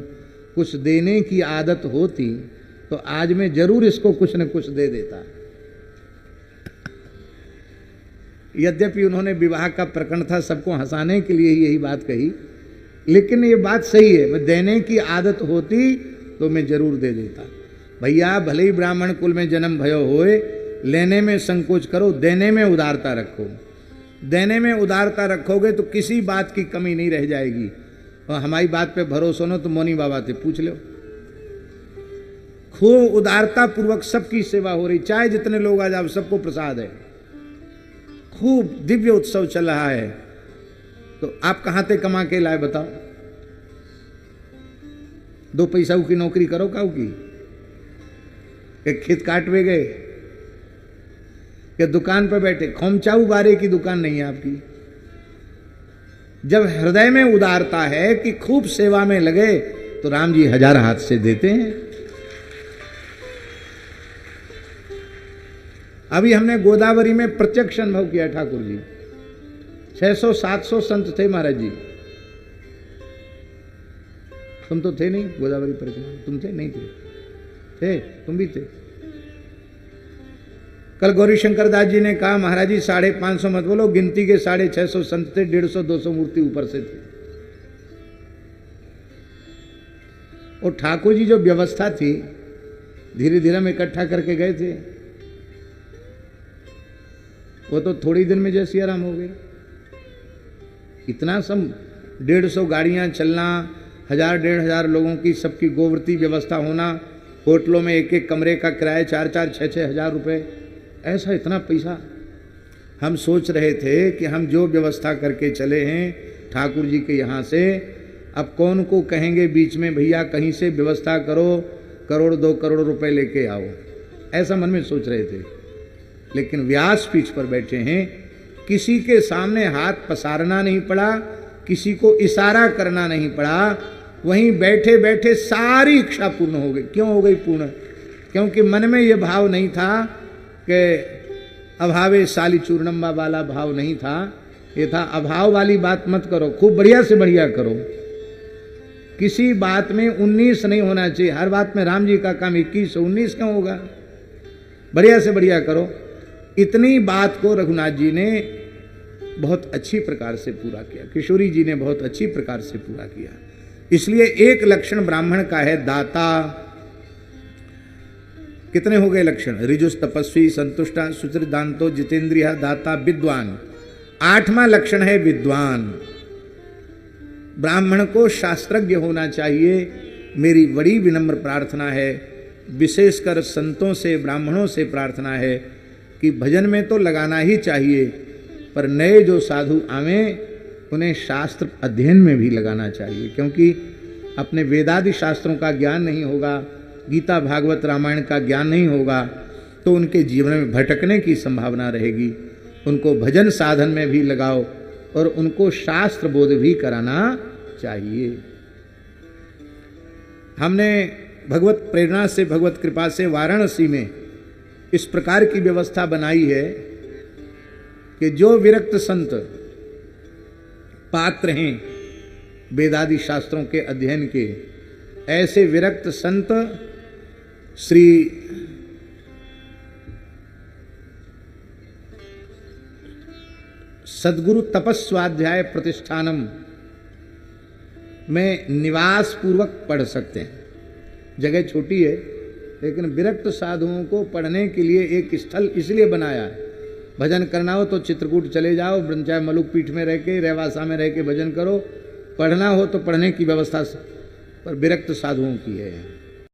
Speaker 1: कुछ देने की आदत होती तो आज मैं जरूर इसको कुछ न कुछ दे देता। यद्यपि उन्होंने विवाह का प्रकरण था, सबको हंसाने के लिए यही बात कही, लेकिन ये बात सही है, मैं देने की आदत होती तो मैं जरूर दे देता। भैया भले ही ब्राह्मण कुल में जन्म भयो होए, लेने में संकोच करो, देने में उदारता रखो। देने में उदारता रखोगे तो किसी बात की कमी नहीं रह जाएगी। और हमारी बात पे भरोसा हो तो मौनी बाबा से पूछ लो, खूब उदारता पूर्वक सबकी सेवा हो रही, चाहे जितने लोग आ जाओ, सबको प्रसाद है, खूब दिव्य उत्सव चल रहा है। तो आप कहां से कमा के लाए बताओ? 2 पैसा की नौकरी करो काऊ की, कि खेत काटवे गए, कि दुकान पर बैठे, खोमचाऊ बारे की दुकान नहीं है आपकी। जब हृदय में उदारता है कि खूब सेवा में लगे, तो राम जी 1000 हाथ से देते हैं। अभी हमने गोदावरी में प्रत्यक्ष अनुभव किया ठाकुर जी, 600-700 संत थे महाराज जी। तुम तो थे नहीं गोदावरी परिक्रमा, तुम थे नहीं थे तुम भी थे। कल गौरी शंकर दास जी ने कहा महाराज जी 550 मत बोलो, गिनती के 650 संत थे, 150-200 मूर्ति ऊपर से थे। और ठाकुर जी जो व्यवस्था थी, धीरे धीरे हम इकट्ठा करके गए थे, वो तो थोड़ी दिन में जैसी आराम हो गई। इतना सब 150 गाड़ियां चलना, 1000-1500 लोगों की सबकी गोवर्ती व्यवस्था होना, होटलों में एक एक कमरे का किराया 4-4, 6-6 हज़ार रुपये, ऐसा इतना पैसा। हम सोच रहे थे कि हम जो व्यवस्था करके चले हैं ठाकुर जी के यहाँ से, अब कौन को कहेंगे बीच में भैया कहीं से व्यवस्था करो, करोड़ 2 करोड़ रुपए लेके आओ, ऐसा मन में सोच रहे थे। लेकिन व्यास पीठ पर बैठे हैं, किसी के सामने हाथ पसारना नहीं पड़ा, किसी को इशारा करना नहीं पड़ा, वहीं बैठे बैठे सारी इच्छा पूर्ण हो गई। क्यों हो गई पूर्ण? क्योंकि मन में ये भाव नहीं था कि अभावे साली चूर्णम्बा वाला भाव नहीं था, ये था अभाव वाली बात मत करो, खूब बढ़िया से बढ़िया करो। किसी बात में 19 नहीं होना चाहिए, हर बात में राम जी का काम 21 19 क्यों होगा? बढ़िया से बढ़िया करो। इतनी बात को रघुनाथ जी ने बहुत अच्छी प्रकार से पूरा किया, किशोरी जी ने बहुत अच्छी प्रकार से पूरा किया। इसलिए एक लक्षण ब्राह्मण का है दाता। कितने हो गए लक्षण? ऋजुस तपस्वी संतुष्टा सुचिरदांतो जितेंद्रिय दाता विद्वान। 8वां लक्षण है विद्वान। ब्राह्मण को शास्त्रज्ञ होना चाहिए। मेरी बड़ी विनम्र प्रार्थना है, विशेषकर संतों से ब्राह्मणों से प्रार्थना है कि भजन में तो लगाना ही चाहिए, पर नए जो साधु आवें उन्हें शास्त्र अध्ययन में भी लगाना चाहिए, क्योंकि अपने वेदादि शास्त्रों का ज्ञान नहीं होगा, गीता भागवत रामायण का ज्ञान नहीं होगा, तो उनके जीवन में भटकने की संभावना रहेगी। उनको भजन साधन में भी लगाओ और उनको शास्त्र बोध भी कराना चाहिए। हमने भगवत प्रेरणा से, भगवत कृपा से वाराणसी में इस प्रकार की व्यवस्था बनाई है कि जो विरक्त संत पात्र हैं वेदादि शास्त्रों के अध्ययन के, ऐसे विरक्त संत श्री सद्गुरु तपस्वाध्याय प्रतिष्ठानम में निवास पूर्वक पढ़ सकते हैं। जगह छोटी है, लेकिन विरक्त साधुओं को पढ़ने के लिए एक स्थल इसलिए बनाया है। भजन करना हो तो चित्रकूट चले जाओ, चाहे मलुक पीठ में रह के, रेवासा में रह के भजन करो, पढ़ना हो तो पढ़ने की व्यवस्था पर विरक्त साधुओं की है।